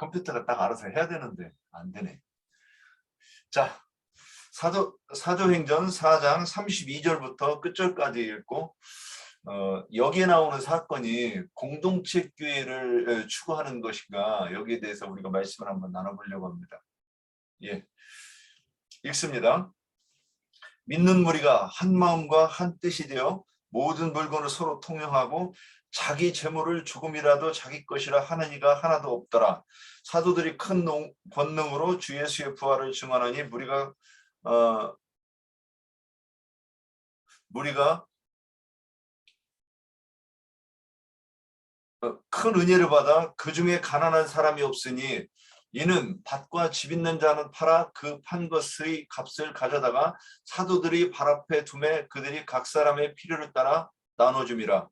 컴퓨터가 딱 알아서 해야 되는데 안 되네. 자, 사도행전 4장 32절부터 끝절까지 읽고 여기에 나오는 사건이 공동체 교회를 추구하는 것인가, 여기에 대해서 우리가 말씀을 한번 나눠보려고 합니다. 예, 읽습니다. 믿는 무리가 한 마음과 한 뜻이 되어 모든 물건을 서로 통용하고 자기 재물을 조금이라도 자기 것이라 하는 이가 하나도 없더라. 사도들이 큰 권능으로 주 예수의 부활을 증언하니 무리가 큰 은혜를 받아 그 중에 가난한 사람이 없으니 이는 밭과 집 있는 자는 팔아 그 판 것의 값을 가져다가 사도들이 발 앞에 두매 그들이 각 사람의 필요를 따라 나눠줌이라.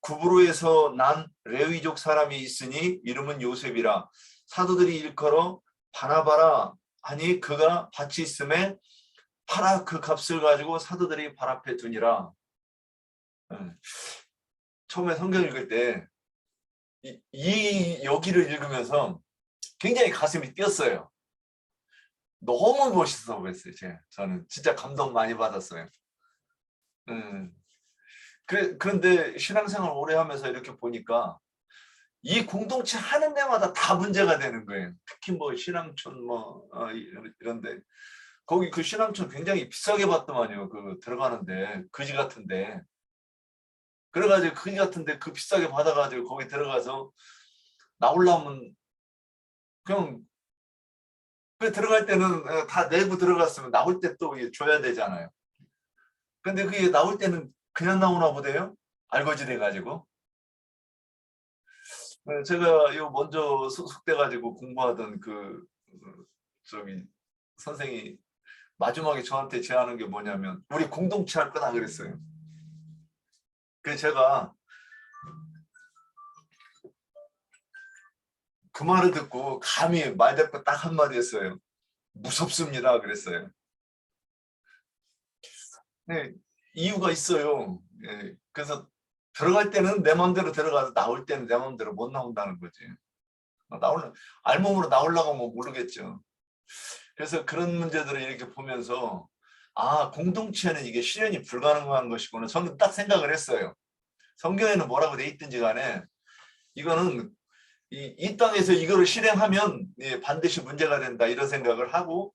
구브로에서 난 레위족 사람이 있으니 이름은 요셉이라. 사도들이 일컬어 바나바라 하니 그가 밭이 있음에 팔아 그 값을 가지고 사도들이 발 앞에 두니라. 처음에 성경 읽을 때 여기를 읽으면서 굉장히 가슴이 뛰었어요. 너무 멋있어 보였어요. 저는 진짜 감동 많이 받았어요. 그런데 신앙생활 오래 하면서 이렇게 보니까 이 공동체 하는 데마다 다 문제가 되는 거예요. 특히 뭐 신앙촌 이런데 거기 그 신앙촌 굉장히 비싸게 받더만요. 그 들어가는데 그지 같은데. 그래가지고 그지 같은데 그 비싸게 받아가지고 거기 들어가서 나오려면 그냥 그 들어갈 때는 다 내고 들어갔으면 나올 때 또 줘야 되잖아요. 근데 그게 나올 때는 그냥 나오나 보대요. 알거지 돼가지고. 제가 요 먼저 소속돼가지고 공부하던 저기 선생이 마지막에 저한테 제안한 게 뭐냐면 우리 공동체 할 거다 그랬어요. 그래서 제가 그 말을 듣고 감히 말대꾸 딱 한마디 했어요. 무섭습니다 그랬어요. 네, 이유가 있어요. 네, 그래서 들어갈 때는 내 마음대로 들어가서 나올 때는 내 마음대로 못 나온다는 거지. 알몸으로 나오려고 하면 모르겠죠. 그래서 그런 문제들을 이렇게 보면서 아, 공동체는 이게 실현이 불가능한 것이구나. 저는 딱 생각을 했어요. 성경에는 뭐라고 돼 있든지 간에 이거는 이 땅에서 이거를 실행하면 반드시 문제가 된다 이런 생각을 하고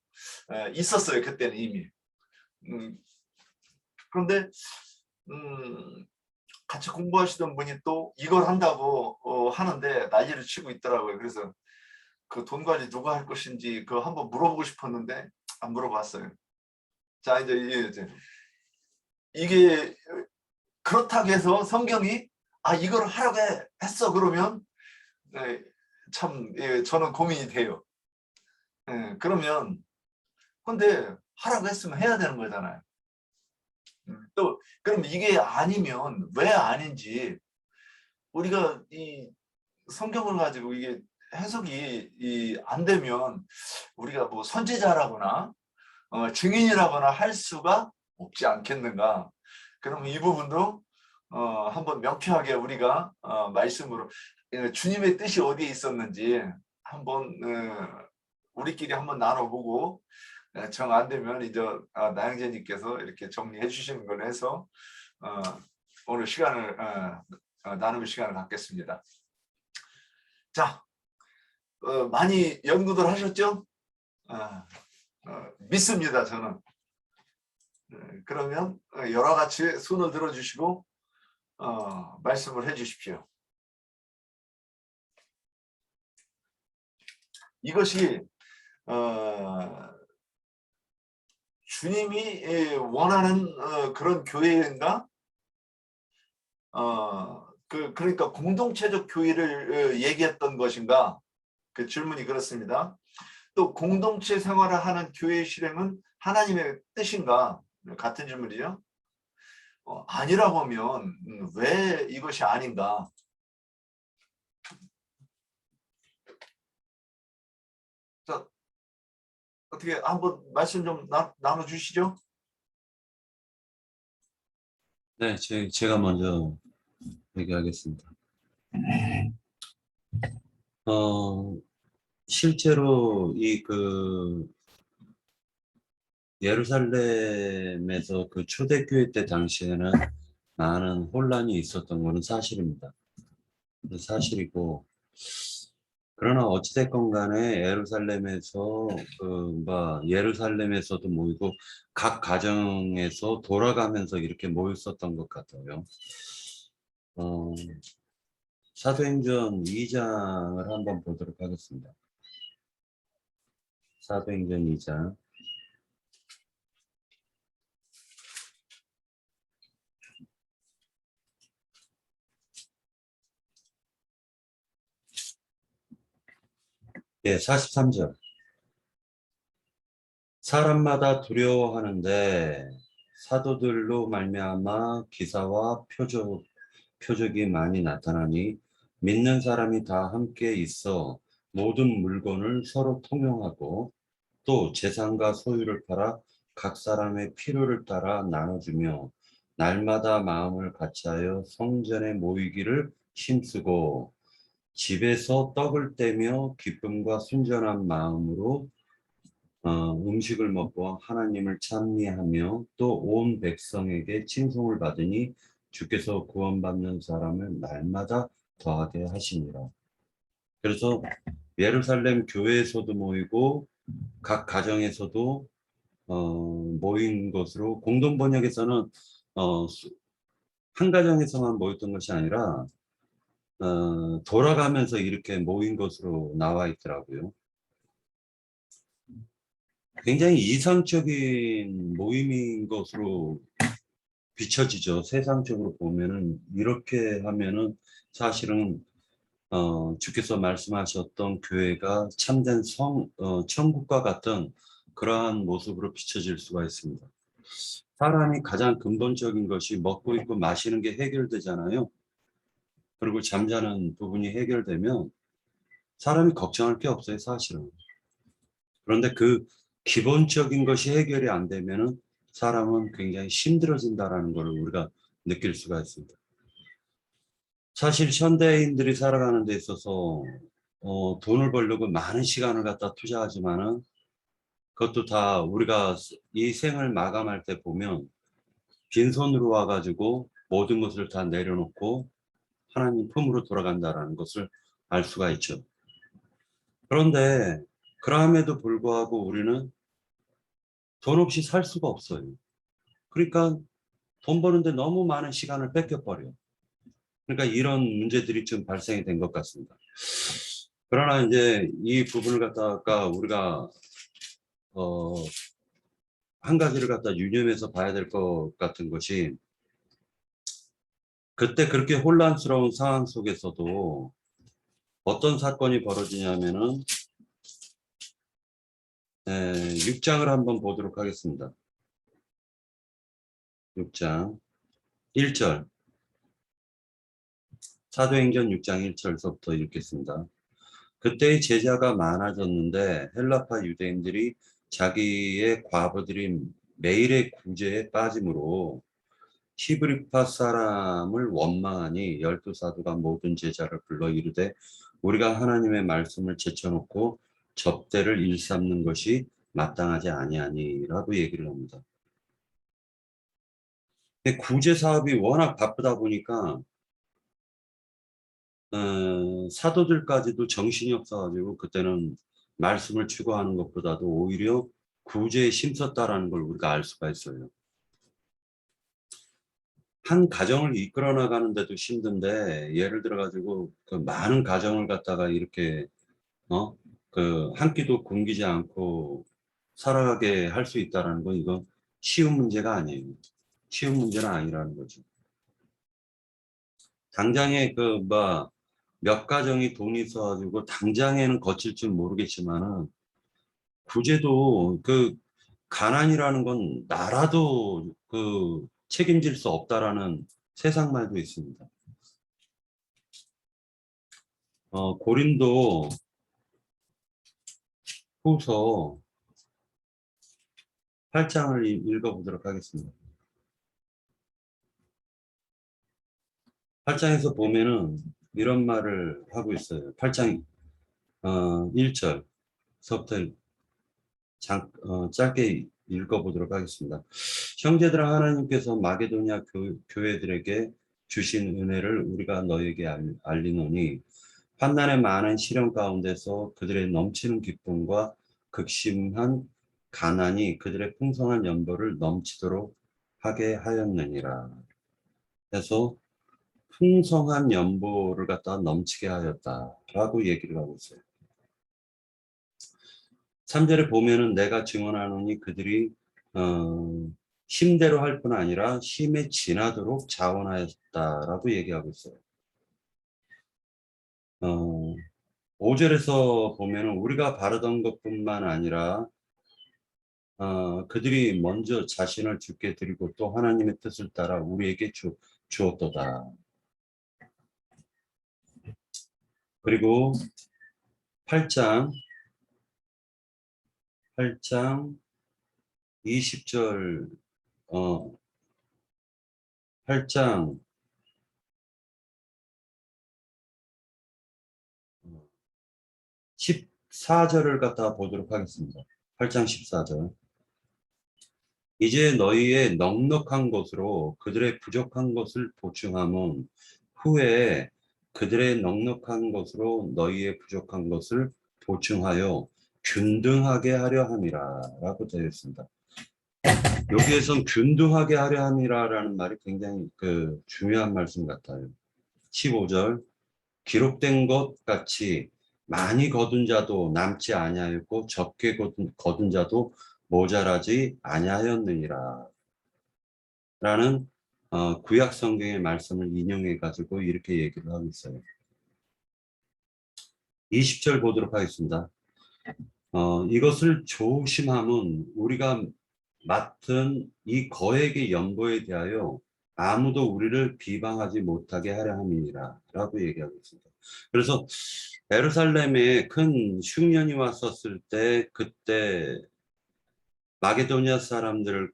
있었어요. 그때는 이미. 그런데 같이 공부하시던 분이 또 이걸 한다고 하는데 난리를 치고 있더라고요. 그래서 그 돈 관리 누가 할 것인지 그거 한번 물어보고 싶었는데 안 물어봤어요. 자, 이제 이게 그렇다고 해서 성경이 아 이걸 하라고 했어 그러면 참 저는 고민이 돼요. 그러면 근데 하라고 했으면 해야 되는 거잖아요. 또 그럼 이게 아니면 왜 아닌지 우리가 이 성경을 가지고 이게 해석이 안 되면 우리가 뭐 선지자라거나 증인이라거나 할 수가 없지 않겠는가. 그러면 이 부분도 한번 명쾌하게 우리가 말씀으로 주님의 뜻이 어디에 있었는지 한번 우리끼리 한번 나눠보고 정 안 되면 이제 나영재님께서 이렇게 정리해 주시는 걸로 해서 오늘 시간을 나누는 시간을 갖겠습니다. 자, 많이 연구들 하셨죠? 믿습니다, 저는. 그러면 여러 가지 손을 들어주시고 말씀을 해주십시오. 이것이 주님이 원하는 그런 교회인가? 그러니까 공동체적 교회를 얘기했던 것인가? 그 질문이 그렇습니다. 또 공동체 생활을 하는 교회 실행은 하나님의 뜻인가? 같은 질문이죠. 아니라고 하면 왜 이것이 아닌가? 자, 어떻게 한번 말씀 좀 나눠주시죠. 네, 제가 먼저 얘기하겠습니다. 실제로 이 그 예루살렘에서 그 초대교회 때 당시에는 많은 혼란이 있었던 것은 사실입니다. 사실이고, 그러나 어찌됐건 간에 예루살렘에서 예루살렘에서도 모이고 각 가정에서 돌아가면서 이렇게 모였었던 것 같아요. 어, 사도행전 2장을 한번 보도록 하겠습니다. 사도행전 2장. 예, 43절. 사람마다 두려워하는데 사도들로 말미암아 기사와 표적이 많이 나타나니 믿는 사람이 다 함께 있어 모든 물건을 서로 통용하고 또 재산과 소유를 팔아 각 사람의 필요를 따라 나눠주며 날마다 마음을 같이하여 성전에 모이기를 힘쓰고 집에서 떡을 떼며 기쁨과 순전한 마음으로 음식을 먹고 하나님을 찬미하며 또 온 백성에게 칭송을 받으니 주께서 구원받는 사람을 날마다 더하게 하시니라. 그래서 예루살렘 교회에서도 모이고 각 가정에서도 모인 것으로 공동 번역에서는 어, 한 가정에서만 모였던 것이 아니라 돌아가면서 이렇게 모인 것으로 나와 있더라고요. 굉장히 이상적인 모임인 것으로 비춰지죠. 세상적으로 보면은 이렇게 하면은 사실은 주께서 말씀하셨던 교회가 참된 천국과 같은 그러한 모습으로 비춰질 수가 있습니다. 사람이 가장 근본적인 것이 먹고 입고 마시는 게 해결되잖아요. 그리고 잠자는 부분이 해결되면 사람이 걱정할 게 없어요, 사실은. 그런데 그 기본적인 것이 해결이 안 되면은 사람은 굉장히 힘들어진다라는 걸 우리가 느낄 수가 있습니다. 사실 현대인들이 살아가는 데 있어서 돈을 벌려고 많은 시간을 갖다 투자하지만은 그것도 다 우리가 이 생을 마감할 때 보면 빈손으로 와가지고 모든 것을 다 내려놓고 하나님 품으로 돌아간다라는 것을 알 수가 있죠. 그런데 그럼에도 불구하고 우리는 돈 없이 살 수가 없어요. 그러니까 돈 버는데 너무 많은 시간을 뺏겨버려요. 그러니까 이런 문제들이 좀 발생이 된 것 같습니다. 그러나 이제 이 부분을 갖다가 우리가 어, 한 가지를 갖다 유념해서 봐야 될 것 같은 것이 그때 그렇게 혼란스러운 상황 속에서도 어떤 사건이 벌어지냐면은 6장을 한번 보도록 하겠습니다. 6장 1절 사도행전 6장 1절서부터 읽겠습니다. 그때의 제자가 많아졌는데 헬라파 유대인들이 자기의 과부들이 매일의 구제에 빠짐으로 히브리파 사람을 원망하니 열두 사도가 모든 제자를 불러 이르되 우리가 하나님의 말씀을 제쳐놓고 접대를 일삼는 것이 마땅하지 아니하니라고 얘기를 합니다. 근데 구제 사업이 워낙 바쁘다 보니까 사도들까지도 정신이 없어가지고 그때는 말씀을 추구하는 것보다도 오히려 구제에 힘썼다라는 걸 우리가 알 수가 있어요. 한 가정을 이끌어 나가는데도 힘든데 예를 들어 가지고 그 많은 가정을 갖다가 이렇게 한 끼도 굶기지 않고 살아가게 할 수 있다라는 건 이건 쉬운 문제가 아니에요. 쉬운 문제는 아니라는 거죠. 당장에 몇 가정이 돈이 있어가지고 당장에는 거칠 줄 모르겠지만은 구제도 가난이라는 건 나라도 책임질 수 없다라는 세상 말도 있습니다. 고린도 후서 8장을 읽어보도록 하겠습니다. 8장에서 보면은 이런 말을 하고 있어요. 8장 1절서부터 짧게 읽어보도록 하겠습니다. 형제들아, 하나님께서 마게도냐 교회들에게 주신 은혜를 우리가 너에게 알리노니 환난의 많은 시련 가운데서 그들의 넘치는 기쁨과 극심한 가난이 그들의 풍성한 연보를 넘치도록 하게 하였느니라. 그래서 풍성한 연보를 갖다 넘치게 하였다라고 얘기를 하고 있어요. 3절에 보면은 내가 증언하노니 그들이 힘대로 할 뿐 아니라 힘에 지나도록 자원하였다라고 얘기하고 있어요. 5절에서 보면은 우리가 바르던 것뿐만 아니라 그들이 먼저 자신을 주께 드리고 또 하나님의 뜻을 따라 우리에게 주었도다. 그리고 8장 20절 8장 14절을 갖다 보도록 하겠습니다. 8장 14절. 이제 너희의 넉넉한 것으로 그들의 부족한 것을 보충함은 후에 그들의 넉넉한 것으로 너희의 부족한 것을 보충하여 균등하게 하려 함이라 라고 되어 있습니다. 여기에선 균등하게 하려 함이라라는 말이 굉장히 중요한 말씀 같아요. 15절 기록된 것 같이 많이 거둔 자도 남지 아니하였고 적게 거둔 자도 모자라지 아니하였느니라 라는 구약 성경의 말씀을 인용해 가지고 이렇게 얘기를 하고 있어요. 20절 보도록 하겠습니다. 이것을 조심함은 우리가 맡은 이 거액의 연보에 대하여 아무도 우리를 비방하지 못하게 하려 함이니라 라고 얘기하고 있습니다. 그래서 예루살렘에 큰 흉년이 왔었을 때 그때 마게도냐 사람들은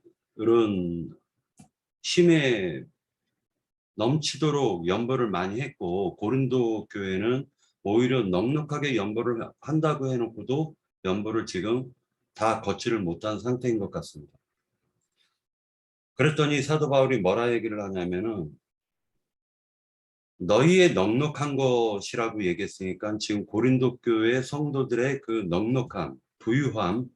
힘에 넘치도록 연보를 많이 했고 고린도 교회는 오히려 넉넉하게 연보를 한다고 해놓고도 연보를 지금 다 걷지를 못한 상태인 것 같습니다. 그랬더니 사도 바울이 뭐라 얘기를 하냐면은 너희의 넉넉한 것이라고 얘기했으니까 지금 고린도 교회 성도들의 그 넉넉함, 부유함과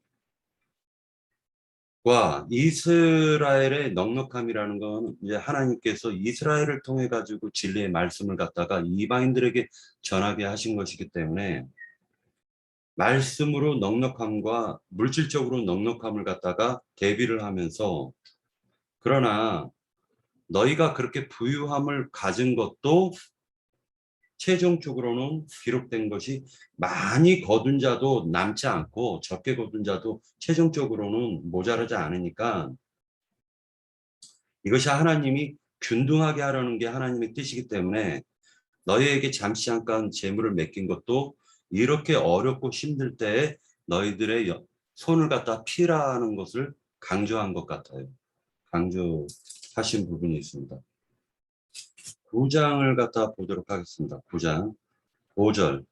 이스라엘의 넉넉함이라는 건 이제 하나님께서 이스라엘을 통해 가지고 진리의 말씀을 갖다가 이방인들에게 전하게 하신 것이기 때문에 말씀으로 넉넉함과 물질적으로 넉넉함을 갖다가 대비를 하면서 그러나 너희가 그렇게 부유함을 가진 것도 최종적으로는 기록된 것이 많이 거둔 자도 남지 않고 적게 거둔 자도 최종적으로는 모자라지 않으니까 이것이 하나님이 균등하게 하려는 게 하나님의 뜻이기 때문에 너희에게 잠시 잠깐 재물을 맡긴 것도 이렇게 어렵고 힘들 때에 너희들의 손을 갖다 피라는 것을 강조한 것 같아요. 강조하신 부분이 있습니다. 9장을 갖다 보도록 하겠습니다. 9장 5절.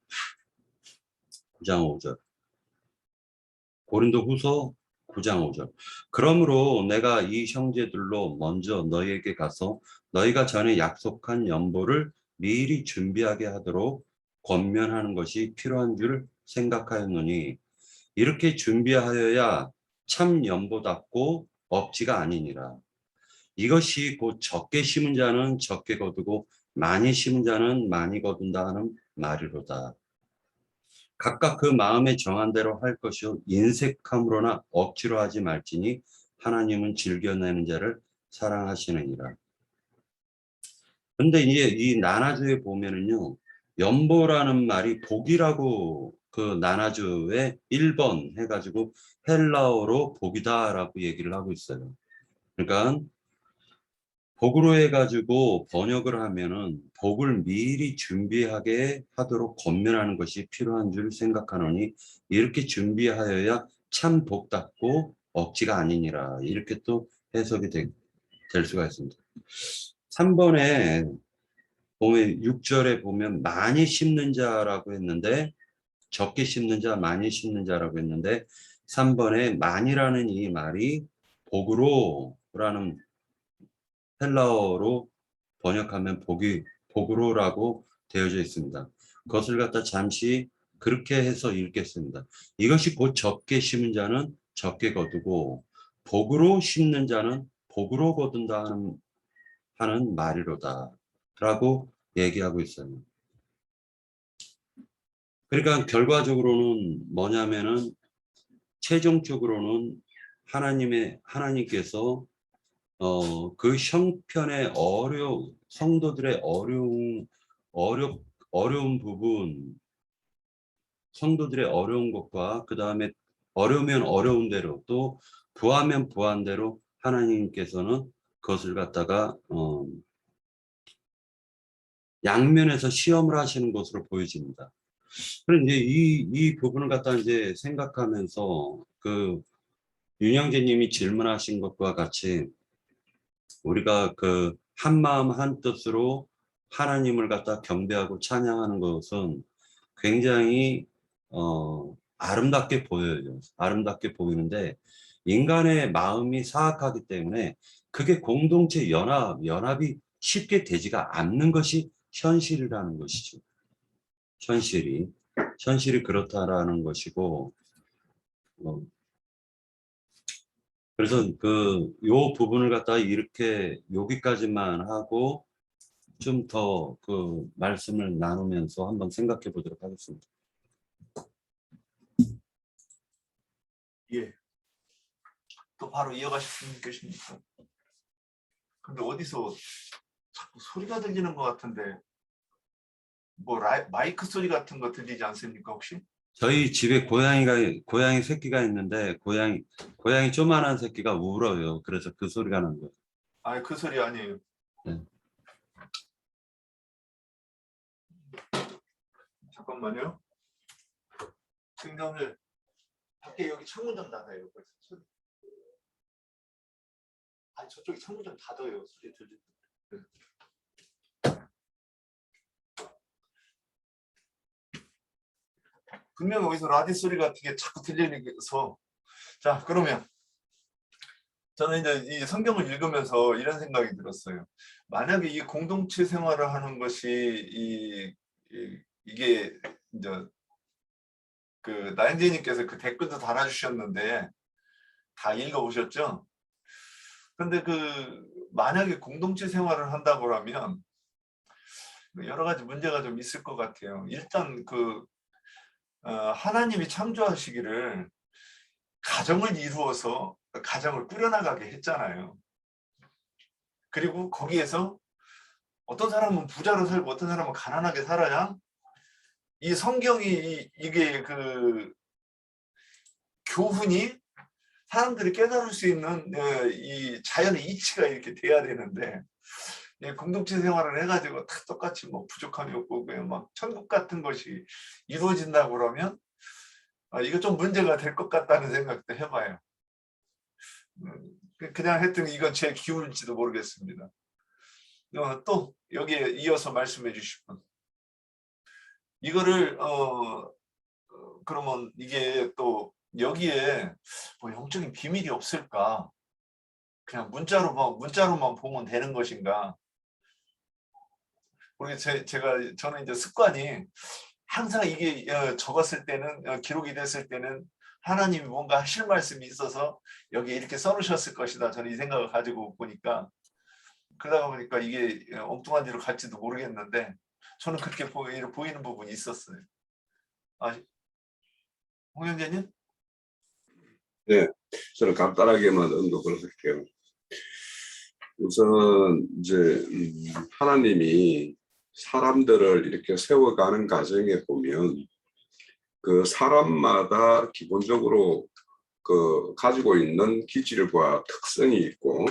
9장 5절. 고린도 후서 9장 5절. 그러므로 내가 이 형제들로 먼저 너희에게 가서 너희가 전에 약속한 연보를 미리 준비하게 하도록 권면하는 것이 필요한 줄 생각하였노니 이렇게 준비하여야 참 연보답고 억지가 아니니라. 이것이 곧 적게 심은 자는 적게 거두고 많이 심은 자는 많이 거둔다 하는 말이로다. 각각 그 마음에 정한 대로 할 것이요 인색함으로나 억지로 하지 말지니 하나님은 즐겨내는 자를 사랑하시느니라. 근데 이제 이 나나주에 보면은요 연보라는 말이 복이라고 그 나나주에 1번 해가지고 헬라어로 복이다라고 얘기를 하고 있어요. 그러니까 복으로 해가지고 번역을 하면은 복을 미리 준비하게 하도록 권면하는 것이 필요한 줄 생각하노니 이렇게 준비하여야 참 복답고 억지가 아니니라. 이렇게 또 해석이 될 수가 있습니다. 3번에 보면 6절에 보면 많이 심는 자라고 했는데 적게 심는 자, 많이 심는 자라고 했는데 3번에 많이라는 이 말이 복으로라는 헬라어로 번역하면 복으로라고 되어져 있습니다. 그것을 갖다 잠시 그렇게 해서 읽겠습니다. 이것이 곧 적게 심은 자는 적게 거두고 복으로 심는 자는 복으로 거둔다 하는 말이로다 라고 얘기하고 있어요. 그러니까 결과적으로는 뭐냐면은 최종적으로는 하나님께서 그 형편의 성도들의 어려운 부분, 성도들의 어려운 것과 그 다음에 어려우면 어려운 대로 또 부하면 부한 대로 하나님께서는 그것을 갖다가 양면에서 시험을 하시는 것으로 보여집니다. 그런데 이 부분을 갖다 이제 생각하면서 그 윤영재님이 질문하신 것과 같이 우리가 그 한 마음 한 뜻으로 하나님을 갖다 경배하고 찬양하는 것은 굉장히 아름답게 보여요. 아름답게 보이는데 인간의 마음이 사악하기 때문에 그게 공동체 연합이 쉽게 되지가 않는 것이 현실이라는 것이죠. 현실이 그렇다라는 것이고 그래서 요 부분을 갖다가 이렇게 여기까지만 하고 좀 더 그 말씀을 나누면서 한번 생각해 보도록 하겠습니다. 예. 또 바로 이어가실 분 계십니까? 근데 어디서 자꾸 소리가 들리는 것 같은데 뭐 마이크 소리 같은 거 들리지 않습니까 혹시? 저희 집에 고양이 새끼가 있는데 고양이 조만한 새끼가 울어요. 그래서 그 소리가 나는 거예요. 아, 그 소리 아니에요. 네. 잠깐만요. 승경을 밖에 여기 창문 좀 닫아요. 벌써 소리. 아니 저쪽에 창문 좀 닫아요. 소리 들리는. 네. 분명히 어디서 라디 소리 같은 게 자꾸 들리면서 자 그러면 저는 이제 이 성경을 읽으면서 이런 생각이 들었어요. 만약에 이 공동체 생활을 하는 것이 이게 이제 그 나인제이님께서 그 댓글도 달아주셨는데 다 읽어보셨죠? 근데 그 만약에 공동체 생활을 한다고 하면 여러 가지 문제가 좀 있을 것 같아요. 일단 하나님이 창조하시기를 가정을 이루어서 가정을 꾸려나가게 했잖아요. 그리고 거기에서 어떤 사람은 부자로 살고 어떤 사람은 가난하게 살아야 이 성경이 이게 그 교훈이 사람들이 깨달을 수 있는 이 자연의 이치가 이렇게 돼야 되는데 공동체 생활을 해가지고 다 똑같이 뭐 부족함이 없고 그냥 막 천국 같은 것이 이루어진다고 그러면 이거 좀 문제가 될 것 같다는 생각도 해봐요. 그냥 하여튼 이건 제 기운일지도 모르겠습니다. 또 여기에 이어서 말씀해 주실 분. 이거를 그러면 이게 또 여기에 뭐 영적인 비밀이 없을까? 그냥 문자로만 보면 되는 것인가? 우리 저는 이제 습관이 항상 이게 적었을 때는 기록이 됐을 때는 하나님이 뭔가 하실 말씀이 있어서 여기에 이렇게 써놓으셨을 것이다. 저는 이 생각을 가지고 보니까 그러다 보니까 이게 엉뚱한 데로 갈지도 모르겠는데 저는 그렇게 보이는 부분이 있었어요. 홍 형제님? 네, 저는 간단하게만 언급을 할게요. 우선 이제 하나님이 사람들을 이렇게 세워가는 과정에 보면 그 사람마다 기본적으로 그 가지고 있는 기질과 특성이 있고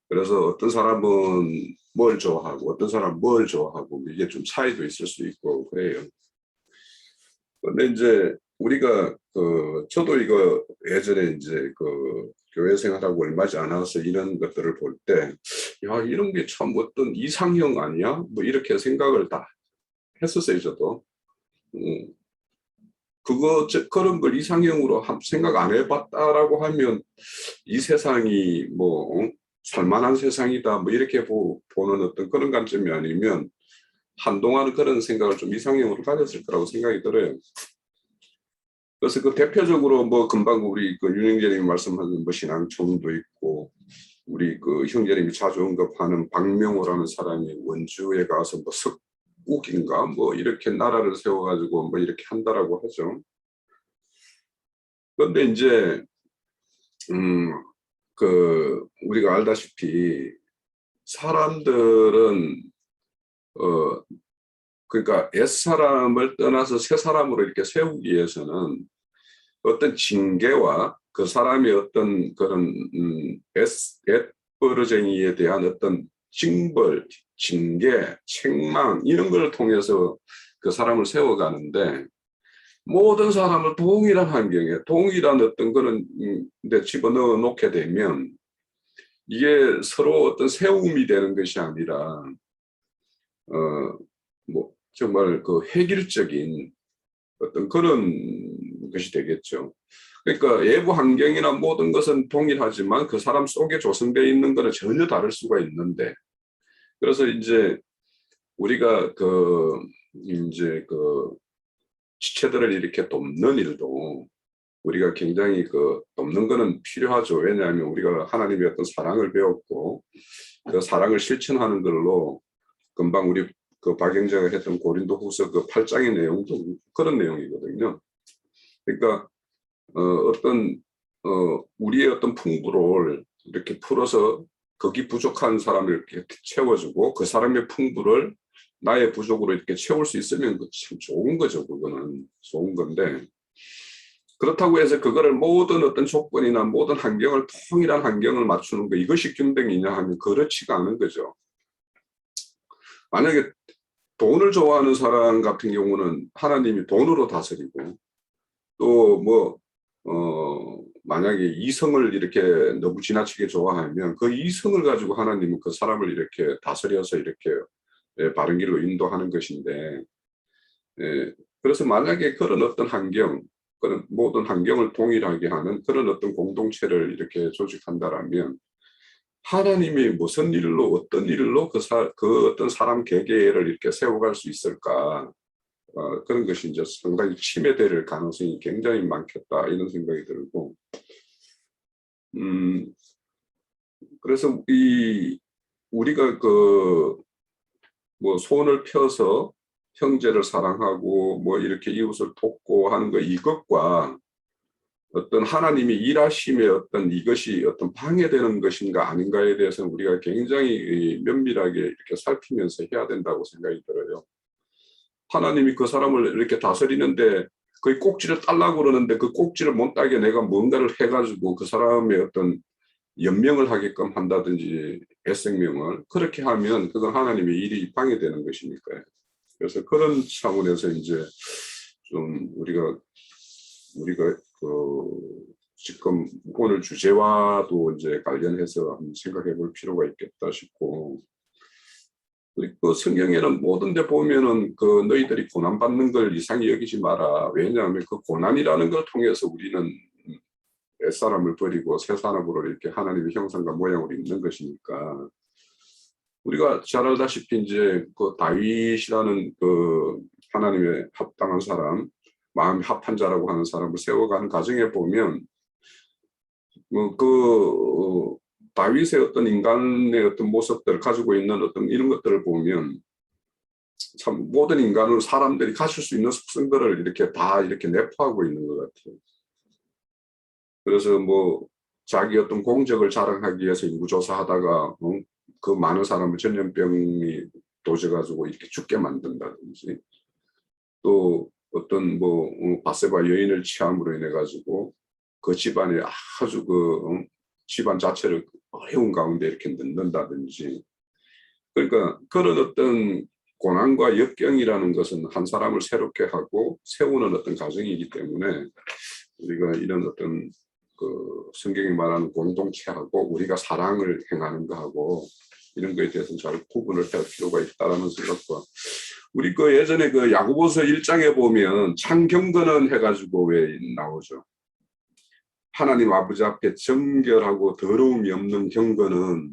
그래서 어떤 사람은 뭘 좋아하고 어떤 사람은 뭘 좋아하고 이게 좀 차이도 있을 수 있고 그래요. 근데 이제 우리가 저도 이거 예전에 이제 교회 생활하고 얼마지 않아서 이런 것들을 볼 때, 야, 이런 게 참 어떤 이상형 아니야? 뭐 이렇게 생각을 다 했었어요, 저도. 그런 걸 이상형으로 생각 안 해봤다라고 하면 이 세상이 뭐 살만한 세상이다 뭐 이렇게 보는 어떤 그런 관점이 아니면 한동안은 그런 생각을 좀 이상형으로 가졌을 거라고 생각이 들어요. 그래서 그 대표적으로 뭐 금방 우리 그 윤형제님이 말씀하신 뭐 신앙촌도 있고 우리 그 형제님이 자주 언급하는 박명호라는 사람이 원주에 가서 뭐 석국인가 뭐 이렇게 나라를 세워가지고 뭐 이렇게 한다라고 하죠. 그런데 이제 그 우리가 알다시피 사람들은 그러니까 옛사람을 떠나서 새 사람으로 이렇게 세우기 위해서는 어떤 징계와 그 사람의 어떤 그런 옛버러쟁이에 대한 어떤 징벌, 징계, 책망 이런 걸 통해서 그 사람을 세워가는데 모든 사람을 동일한 환경에 동일한 어떤 그런 데 집어넣어 놓게 되면 이게 서로 어떤 세움이 되는 것이 아니라 뭐 정말 그 획일적인 어떤 그런 것이 되겠죠. 그러니까 외부 환경이나 모든 것은 동일하지만 그 사람 속에 조성되어 있는 것은 전혀 다를 수가 있는데 그래서 이제 우리가 그 이제 그 지체들을 이렇게 돕는 일도 우리가 굉장히 그 돕는 거는 필요하죠. 왜냐하면 우리가 하나님의 어떤 사랑을 배웠고 그 사랑을 실천하는 걸로 금방 우리 그 박영재가 했던 고린도후서 그 8장의 내용도 그런 내용이거든요. 그러니까 어떤 우리의 어떤 풍부를 이렇게 풀어서 거기 부족한 사람을 이렇게 채워주고 그 사람의 풍부를 나의 부족으로 이렇게 채울 수 있으면 참 좋은 거죠. 그거는 좋은 건데 그렇다고 해서 그거를 모든 어떤 조건이나 모든 환경을 통일한 환경을 맞추는 거 이것이 균등이냐 하면 그렇지가 않은 거죠. 만약에 돈을 좋아하는 사람 같은 경우는 하나님이 돈으로 다스리고 또 뭐 만약에 이성을 이렇게 너무 지나치게 좋아하면 그 이성을 가지고 하나님은 그 사람을 이렇게 다스려서 이렇게 바른 길로 인도하는 것인데 그래서 만약에 그런 어떤 환경 그런 모든 환경을 동일하게 하는 그런 어떤 공동체를 이렇게 조직한다라면 하나님이 무슨 일로 어떤 일로 그 어떤 사람 개개를 이렇게 세워갈 수 있을까 그런 것이 이제 상당히 침해될 가능성이 굉장히 많겠다 이런 생각이 들고 그래서 우리가 그 뭐 손을 펴서 형제를 사랑하고 뭐 이렇게 이웃을 돕고 하는 거 이것과 어떤 하나님이 일하심의 어떤 이것이 어떤 방해되는 것인가 아닌가에 대해서는 우리가 굉장히 면밀하게 이렇게 살피면서 해야 된다고 생각이 들어요. 하나님이 그 사람을 이렇게 다스리는데 거의 꼭지를 따려고 그러는데 그 꼭지를 못 따게 내가 뭔가를 해가지고 그 사람의 어떤 연명을 하게끔 한다든지 애생명을 그렇게 하면 그건 하나님의 일이 방해되는 것이니까요. 그래서 그런 차원에서 이제 좀 우리가 그 지금 오늘 주제와도 이제 관련해서 한번 생각해 볼 필요가 있겠다 싶고 그리고 성경에는 모든 데 보면은 그 너희들이 고난받는 걸 이상히 여기지 마라. 왜냐하면 그 고난이라는 걸 통해서 우리는 옛사람을 버리고 새 사람으로 이렇게 하나님의 형상과 모양으로 있는 것이니까 우리가 잘 알다시피 이제 그 다윗이라는 그 하나님의 합당한 사람, 마음이 합한 자라고 하는 사람을 세워가는 과정에 보면 그 다윗의 어떤 인간의 어떤 모습들을 가지고 있는 어떤 이런 것들을 보면 참 모든 인간은 사람들이 가질 수 있는 속성들을 이렇게 다 이렇게 내포하고 있는 것 같아요. 그래서 뭐 자기 어떤 공적을 자랑하기 위해서 인구조사하다가 그 많은 사람을 전염병이 도져가지고 이렇게 죽게 만든다든지 또 어떤 뭐 바세바 여인을 취함으로 인해 가지고 그 집안에 아주 그 집안 자체를 어려운 가운데 이렇게 넣는다든지 그러니까 그런 어떤 고난과 역경이라는 것은 한 사람을 새롭게 하고 세우는 어떤 과정이기 때문에 우리가 이런 어떤 그 성경이 말하는 공동체하고 우리가 사랑을 행하는 거하고 이런 거에 대해서는 잘 구분을 할 필요가 있다는 생각과 우리 그 예전에 그 야고보서 1장에 보면 창경건은 해가지고 왜 나오죠. 하나님 아버지 앞에 정결하고 더러움이 없는 경건은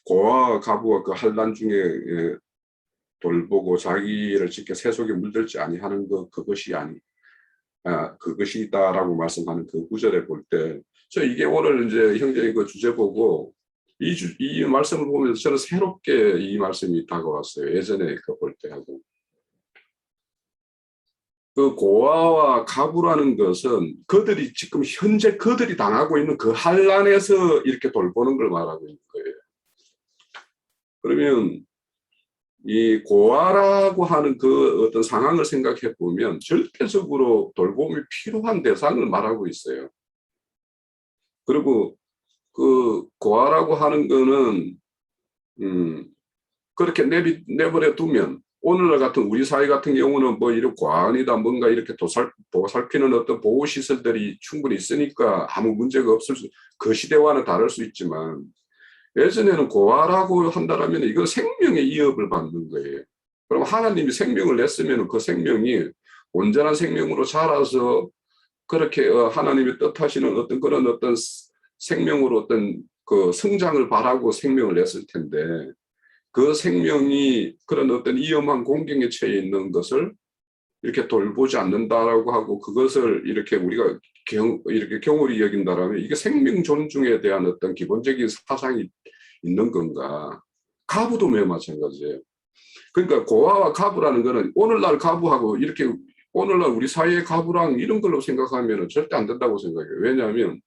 고아와 가부가 그 환난 중에 돌보고 자기를 지켜 세속에 물들지 아니하는 그것이 그것이다라고 말씀하는 그 구절에 볼 때, 저 이게 오늘 이제 형제의 그 주제 보고 이 말씀을 보면서 저는 새롭게 이 말씀이 다가왔어요. 예전에 그 볼 때 하고. 그 고아와 가부라는 것은 그들이 지금 현재 그들이 당하고 있는 그 환난에서 이렇게 돌보는 걸 말하고 있는 거예요. 그러면 이 고아라고 하는 그 어떤 상황을 생각해 보면 절대적으로 돌봄이 필요한 대상을 말하고 있어요. 그리고 그 고아라고 하는 거는 그렇게 내버려 두면 오늘날 같은 우리 사회 같은 경우는 뭐 이런 고아원이다 뭔가 이렇게 보살피는 어떤 보호시설들이 충분히 있으니까 아무 문제가 없을 그 시대와는 다를 수 있지만 예전에는 고아라고 한다면 이건 생명의 위협을 받는 거예요. 그럼 하나님이 생명을 냈으면 그 생명이 온전한 생명으로 자라서 그렇게 하나님이 뜻하시는 어떤 그런 어떤 생명으로 어떤 그 성장을 바라고 생명을 냈을 텐데 그 생명이 그런 어떤 위험한 공경에 처해 있는 것을 이렇게 돌보지 않는다라고 하고 그것을 이렇게 우리가 이렇게 경홀히 여긴다라면 이게 생명 존중에 대한 어떤 기본적인 사상이 있는 건가? 가부도 매우 마찬가지예요. 그러니까 고아와 가부라는 거는 오늘날 가부하고 이렇게 오늘날 우리 사회의 가부랑 이런 걸로 생각하면 절대 안 된다고 생각해요. 왜냐하면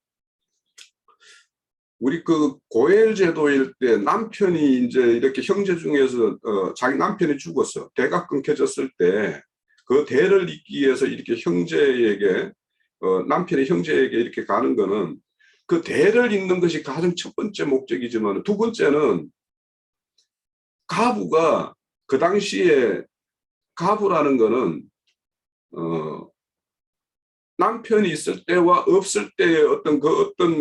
우리 그 고엘 제도일 때 남편이 이제 이렇게 형제 중에서 자기 남편이 죽었어. 대가 끊겨졌을 때 그 대를 잇기 위해서 이렇게 형제에게 남편이 형제에게 이렇게 가는 거는 그 대를 잇는 것이 가장 첫 번째 목적이지만 두 번째는 가부가 그 당시에 가부라는 거는 남편이 있을 때와 없을 때의 어떤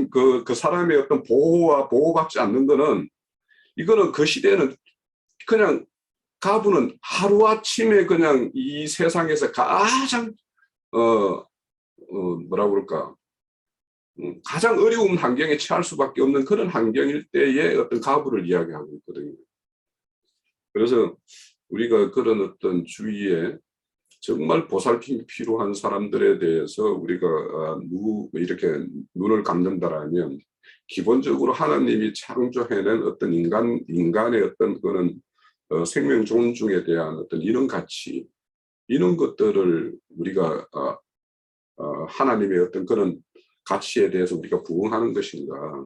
그 사람의 어떤 보호와 보호받지 않는 거는 이거는 그 시대는 그냥 가부는 하루아침에 그냥 이 세상에서 가장 뭐라 그럴까 가장 어려운 환경에 처할 수밖에 없는 그런 환경일 때의 어떤 가부를 이야기하고 있거든요. 그래서 우리가 그런 어떤 주위에 정말 보살핌이 필요한 사람들에 대해서 우리가 이렇게 눈을 감는다라면 기본적으로 하나님이 창조해낸 어떤 인간의 어떤 그런 생명 존중에 대한 어떤 이런 가치, 이런 것들을 우리가 하나님의 어떤 그런 가치에 대해서 우리가 부응하는 것인가.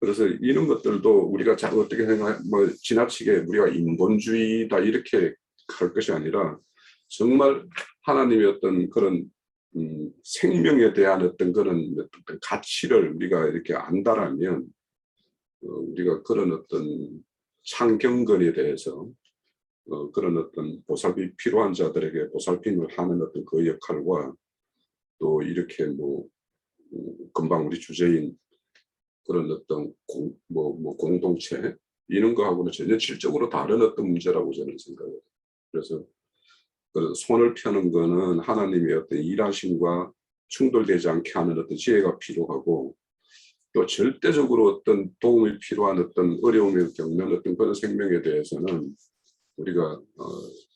그래서 이런 것들도 우리가 어떻게 뭐 지나치게 우리가 인본주의다 이렇게 할 것이 아니라 정말 하나님의 어떤 그런 생명에 대한 어떤 그런 가치를 우리가 이렇게 안다라면 우리가 그런 어떤 창경건에 대해서 그런 어떤 보살핌이 필요한 자들에게 보살핌을 하는 어떤 그 역할과 또 이렇게 뭐 금방 우리 주제인 그런 어떤 공동체 이런 거하고는 전혀 질적으로 다른 어떤 문제라고 저는 생각해요. 그래서 그 손을 펴는 거는 하나님의 어떤 일하심과 충돌되지 않게 하는 어떤 지혜가 필요하고 또 절대적으로 어떤 도움이 필요한 어떤 어려움을 겪는 어떤 그런 생명에 대해서는 우리가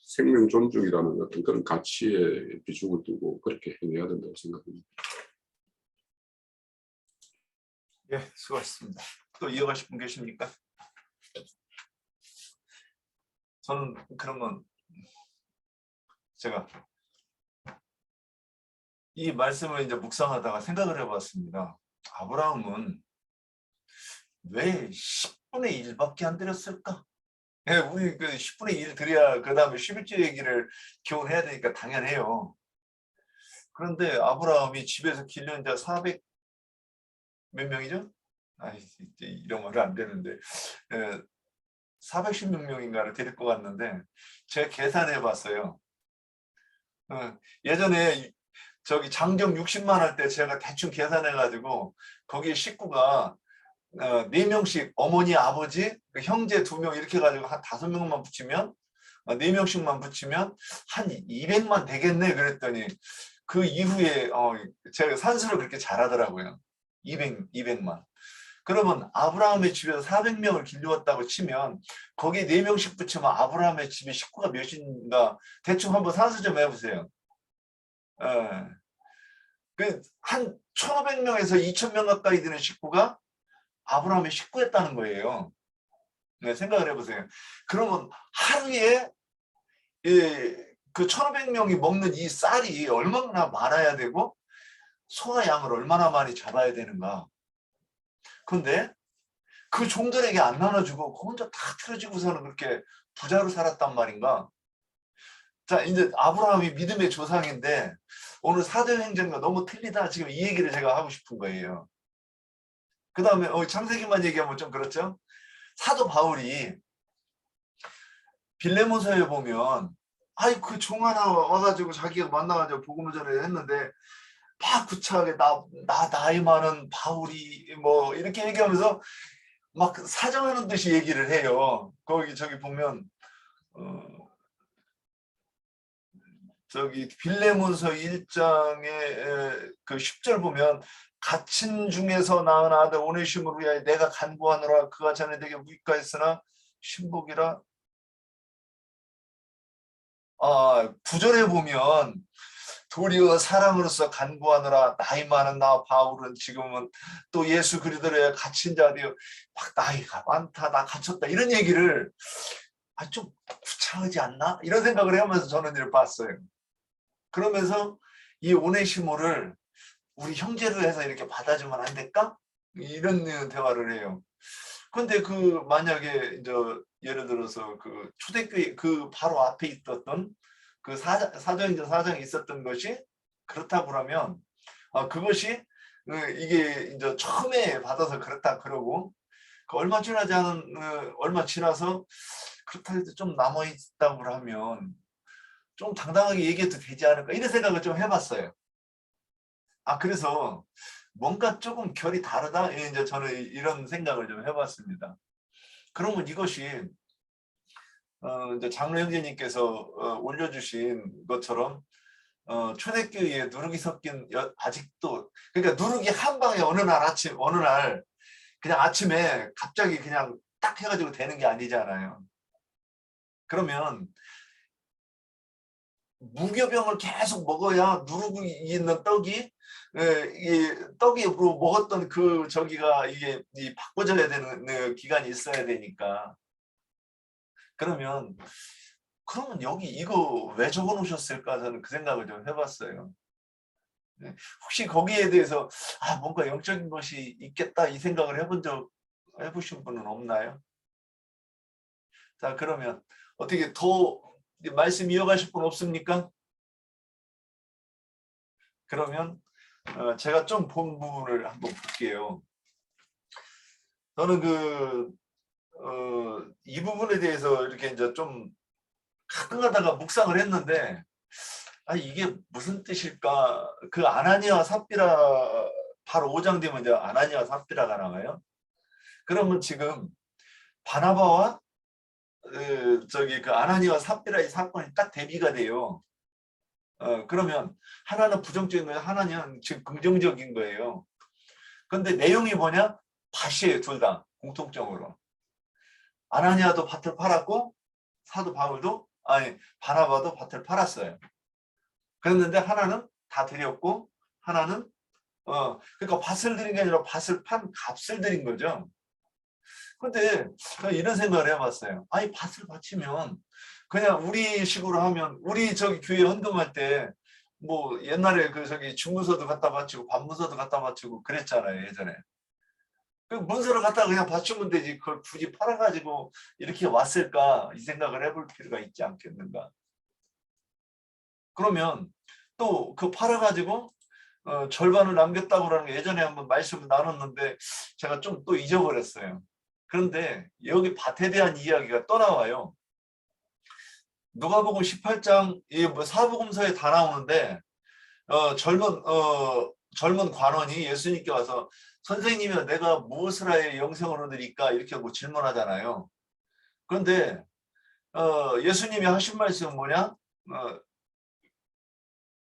생명 존중이라는 어떤 그런 가치에 비중을 두고 그렇게 행해야 된다고 생각합니다. 예, 수고하셨습니다. 또 이어가실 분 계십니까? 저는 그러면 제가 이 말씀을 이제 묵상하다가 생각을 해봤습니다. 아브라함은 왜 10분의 1밖에 안 드렸을까? 예, 우리 그 10분의 1 드려야 그 다음에 11조 얘기를 교훈해야 되니까 당연해요. 그런데 아브라함이 집에서 길른 자 400 몇 명이죠? 이런 말은 안 되는데 410몇 명인가를 데리고 갔는데 제가 계산해 봤어요. 예전에 저기 장정 60만 할 때 제가 대충 계산해 가지고 거기 식구가 4명씩 어머니 아버지 형제 2명 이렇게 가지고 한 5명만 붙이면 4명씩만 붙이면 한 200만 되겠네 그랬더니 그 이후에 제가 산수를 그렇게 잘하더라고요. 200만. 그러면 아브라함의 집에서 400명을 길러왔다고 치면 거기에 4명씩 붙이면 아브라함의 집에 식구가 몇인가 대충 한번 산수 좀 해보세요. 한 1,500명에서 2,000명 가까이 되는 식구가 아브라함의 식구였다는 거예요. 네, 생각을 해보세요. 그러면 하루에 그 1,500명이 먹는 이 쌀이 얼마나 많아야 되고 소와 양을 얼마나 많이 잡아야 되는가. 근데 그 종들에게 안 나눠주고 혼자 다 틀어지고서는 그렇게 부자로 살았단 말인가. 자, 이제 아브라함이 믿음의 조상인데 오늘 사도행전과 너무 틀리다. 지금 이 얘기를 제가 하고 싶은 거예요. 그 다음에 창세기만 얘기하면 좀 그렇죠. 사도 바울이 빌레몬서에 보면 그 종 하나 와가지고 자기가 만나가지고 복음을 전해 했는데 막 구차하게 나이 많은 바울이 뭐 이렇게 얘기하면서 막 사정하는 듯이 얘기를 해요. 저기 보면 저기 빌레몬서 1장의 그 10절 보면 갇힌 중에서 낳은 아들 오네시모를 위하여 내가 간구하노라. 그가 자네에게 무익하였으나 신복이라. 9절에 보면 도리어 사랑으로서 간구하느라 나이 많은 나 바울은 지금은 또 예수 그리스도에 갇힌 자 되어 막 나이가 많다, 나 갇혔다 이런 얘기를 좀 구차하지 않나? 이런 생각을 하면서 저는 이를 봤어요. 그러면서 이 오네시모를 우리 형제로 해서 이렇게 받아주면 안 될까? 이런 대화를 해요. 근데 만약에 예를 들어서 그 초대교회 그 바로 앞에 있었던 그 사도행전 4장에 있었던 것이 그렇다고 하면 그것이 이게 이제 처음에 받아서 그렇다 그러고 얼마 지나서 그렇다 해도 좀 남아 있다고 하면 좀 당당하게 얘기해도 되지 않을까 이런 생각을 좀 해봤어요. 그래서 뭔가 조금 결이 다르다 이제 저는 이런 생각을 좀 해봤습니다. 그러면 이것이 이제 장로 형제님께서 올려주신 것처럼 초대교회에 누룩이 섞인 아직도 그러니까 누룩이 한 방에 어느 날 그냥 아침에 갑자기 그냥 딱 해가지고 되는 게 아니잖아요. 그러면 무교병을 계속 먹어야 누룩이 있는 떡이 이 떡이 먹었던 저기가 이게 바꿔져야 되는 기간이 있어야 되니까. 그러면 여기 이거 왜 적어 놓으셨을까 저는 그 생각을 좀 해봤어요. 혹시 거기에 대해서 뭔가 영적인 것이 있겠다 이 생각을 해보신 분은 없나요? 자, 그러면 어떻게 더 말씀 이어가실 분 없습니까? 그러면 제가 좀 본 부분을 한번 볼게요. 저는 이 부분에 대해서 이렇게 이제 좀 가끔 가다가 묵상을 했는데 이게 무슨 뜻일까? 그 아나니아와 삽비라 바로 5장 되면 이제 아나니아와 삽비라가 나와요. 그러면 지금 바나바와 그 아나니아와 삽비라의 사건이 딱 대비가 돼요. 그러면 하나는 부정적인 거예요. 하나는 지금 긍정적인 거예요. 근데 내용이 뭐냐? 밭이에요. 둘 다 공통적으로. 아나니아도 밭을 팔았고 사도 바울도 바나바도 밭을 팔았어요. 그랬는데 하나는 다 드렸고 하나는 그러니까 밭을 드린 게 아니라 밭을 판 값을 드린 거죠. 근데 이런 생각을 해봤어요. 밭을 바치면 그냥 우리 식으로 하면 우리 교회 헌금할 때 뭐 옛날에 중문서도 갖다 바치고 반문서도 갖다 바치고 그랬잖아요 예전에. 문서를 갖다가 그냥 바치면 되지 그걸 굳이 팔아가지고 이렇게 왔을까 이 생각을 해볼 필요가 있지 않겠는가. 그러면 또 팔아가지고 절반을 남겼다고 하는 게 예전에 한번 말씀을 나눴는데 제가 좀 또 잊어버렸어요. 그런데 여기 밭에 대한 이야기가 또 나와요. 누가복음 18장 사복음서에 다 나오는데 젊은 관원이 예수님께 와서 선생님이여 내가 무엇을 하여 영생을 얻으리까 이렇게 질문하잖아요. 그런데 예수님이 하신 말씀은 뭐냐?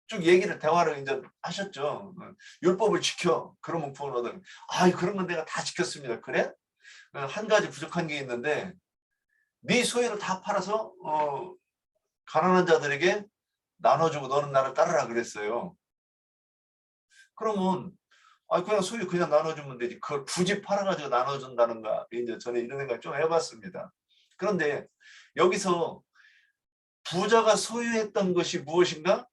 쭉 얘기를 대화를 이제 하셨죠. 율법을 지켜. 그러면 구원 얻으면. 아, 그런 건 내가 다 지켰습니다. 그래? 한 가지 부족한 게 있는데 네 소유를 다 팔아서 가난한 자들에게 나눠주고 너는 나를 따르라 그랬어요. 그러면 그냥 소유 그냥 나눠주면 되지. 그걸 굳이 팔아가지고 나눠준다는가. 이제 저는 이런 생각 좀 해봤습니다. 그런데 여기서 부자가 소유했던 것이 무엇인가?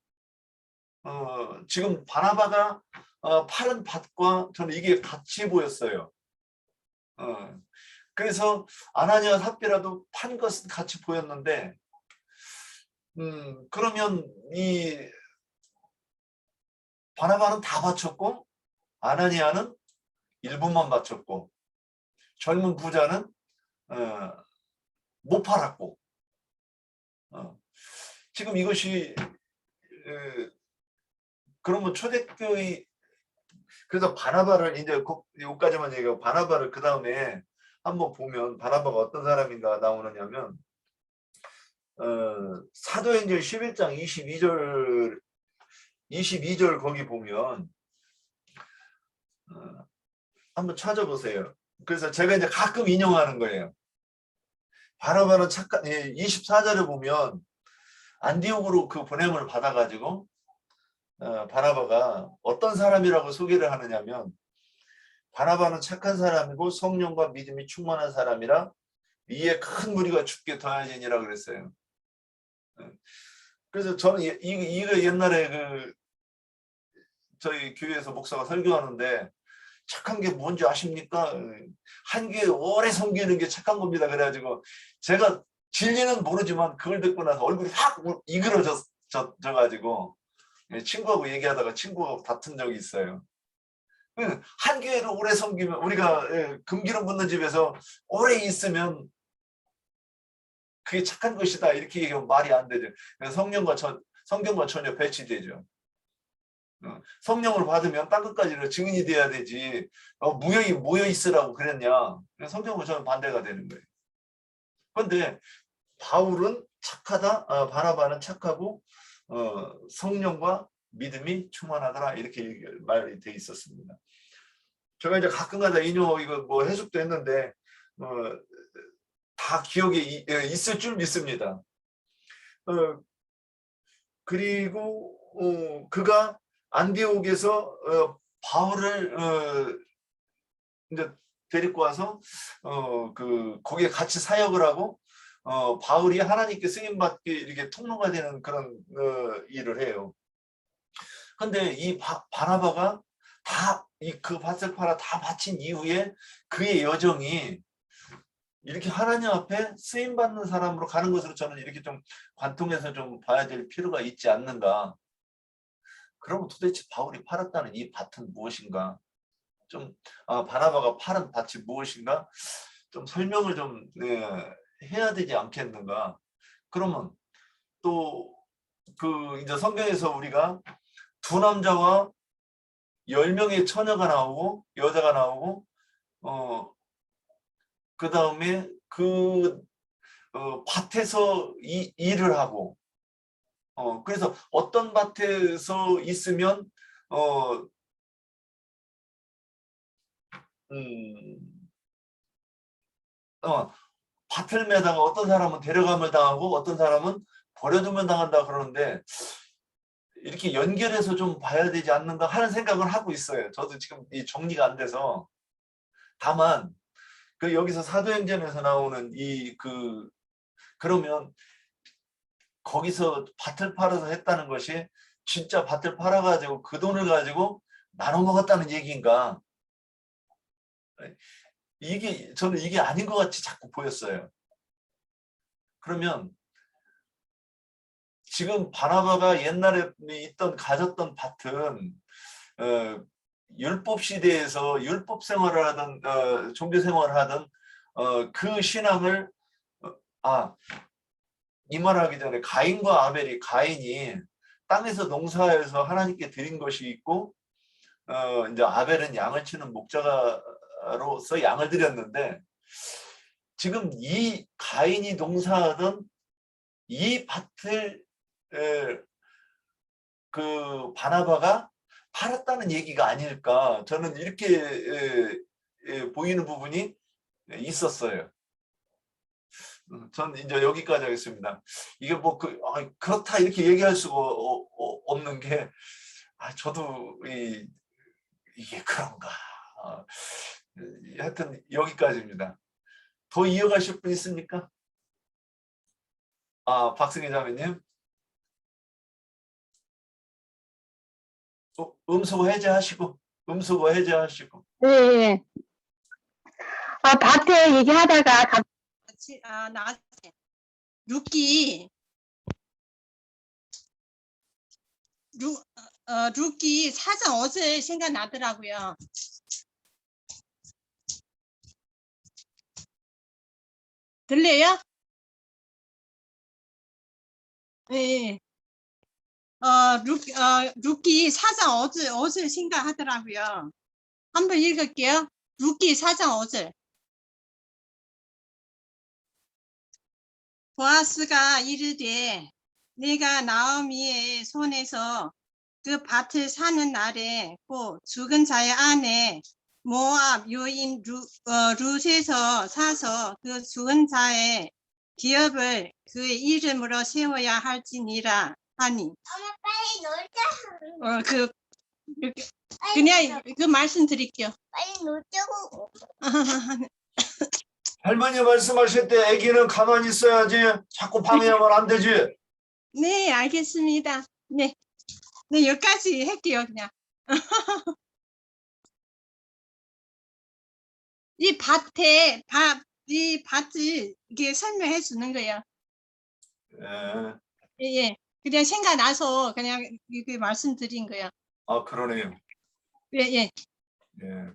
지금 바나바가 파는 밭과 저는 이게 같이 보였어요. 그래서 아나니아 삽비라도 판 것은 같이 보였는데, 그러면 이 바나바는 다 바쳤고 아나니아는 일부만 바쳤고 젊은 부자는 못 팔았고, 지금 이것이 그러면 초대교회, 그래서 바나바를 이제 여기까지만 얘기하고 바나바를 그 다음에 한번 보면 바나바가 어떤 사람인가 나오느냐면 사도행전 11장 22절 거기 보면 한번 찾아보세요. 그래서 제가 이제 가끔 인용하는 거예요. 바나바는 착한, 24절에 보면 안디옥으로 그 보냄을 받아가지고 바나바가 어떤 사람이라고 소개를 하느냐면 바나바는 착한 사람이고 성령과 믿음이 충만한 사람이라 이에 큰 무리가 죽게 더하지니라 그랬어요. 그래서 저는 이거 옛날에 저희 교회에서 목사가 설교하는데 착한 게 뭔지 아십니까? 한 교회 오래 섬기는 게 착한 겁니다. 그래가지고 제가 진리는 모르지만 그걸 듣고 나서 얼굴이 확 이그러져가지고 친구하고 얘기하다가 친구하고 다툰 적이 있어요. 한 교회를 오래 섬기면 우리가 금기름 붓는 집에서 오래 있으면 그게 착한 것이다 이렇게 얘기하면 말이 안 되죠. 성경과 전혀 배치되죠. 성령을 받으면 땅 끝까지 증인이 돼야 되지 무형이 모여 있으라고 그랬냐. 성경과 저는 반대가 되는 거예요. 그런데 바울은 착하다, 바나바는 착하고 성령과 믿음이 충만하더라 이렇게 말이 돼 있었습니다. 제가 이제 가끔가다 인용하고 이거 뭐 해석도 했는데 다 기억에 있을 줄 믿습니다. 그리고 그가 안디옥에서 바울을 이제 데리고 와서 거기에 같이 사역을 하고 바울이 하나님께 쓰임 받게 이렇게 통로가 되는 그런 일을 해요. 근데 이 바나바가 다 그 밭을 팔아 다 바친 이후에 그의 여정이 이렇게 하나님 앞에 쓰임 받는 사람으로 가는 것으로 저는 이렇게 좀 관통해서 좀 봐야 될 필요가 있지 않는가. 그러면 도대체 바울이 팔았다는 이 밭은 무엇인가? 좀 바나바가 팔은 밭이 무엇인가? 좀 설명을 좀 해야 되지 않겠는가? 그러면 또 이제 성경에서 우리가 두 남자와 10명의 처녀가 나오고 여자가 나오고 그 다음에 밭에서 일을 하고 그래서 어떤 밭에서 있으면 밭을 매다가 어떤 사람은 데려감을 당하고 어떤 사람은 버려두면 당한다 그러는데 이렇게 연결해서 좀 봐야 되지 않는가 하는 생각을 하고 있어요. 저도 지금 이 정리가 안 돼서. 다만 여기서 사도행전에서 나오는 그러면 거기서 밭을 팔아서 했다는 것이 진짜 밭을 팔아가지고 그 돈을 가지고 나눠 먹었다는 얘기인가? 저는 이게 아닌 것 같이 자꾸 보였어요. 그러면 지금 바나바가 옛날에 가졌던 밭은 율법 시대에서 율법 생활을 하던 종교 생활을 하던 그 신앙을 이 말하기 전에 가인이 땅에서 농사해서 하나님께 드린 것이 있고 이제 아벨은 양을 치는 목자로서 양을 드렸는데 지금 이 가인이 농사하던 이 밭을 그 바나바가 팔았다는 얘기가 아닐까, 저는 이렇게 보이는 부분이 있었어요. 전 이제 여기까지 하겠습니다. 이게 뭐 그렇다 이렇게 얘기할 수가 없는 게, 저도 이게 그런가. 하여튼 여기까지입니다. 더 이어가실 분 있습니까? 박승희 자매님. 음소거 해제하시고. 네. 밭에 얘기하다가 같이 나왔어요. 루키 사장 어제 생각나더라고요. 들려요? 네. 루키 사장 어제 생각하더라고요. 한번 읽을게요. 루키 사장 어제. 보아스가 이르되 내가 나오미의 손에서 그 밭을 사는 날에 곧 죽은 자의 아내 모압 여인 룻에서 사서 그 죽은 자의 기업을 그의 이름으로 세워야 할지니라 하니. 엄마 빨리 놀자. 그냥 그 말씀 드릴게요. 빨리 놀자고. 할머니 말씀하실 때 아기는 가만히 있어야지, 자꾸 방해하면 안 되지. 네, 알겠습니다. 네, 여기까지 할게요, 그냥. 이 밭을 이게 설명해 주는 거예요. 예. 그냥 생각나서 그냥 이렇게 말씀드린 거예요. 그러네요. 예.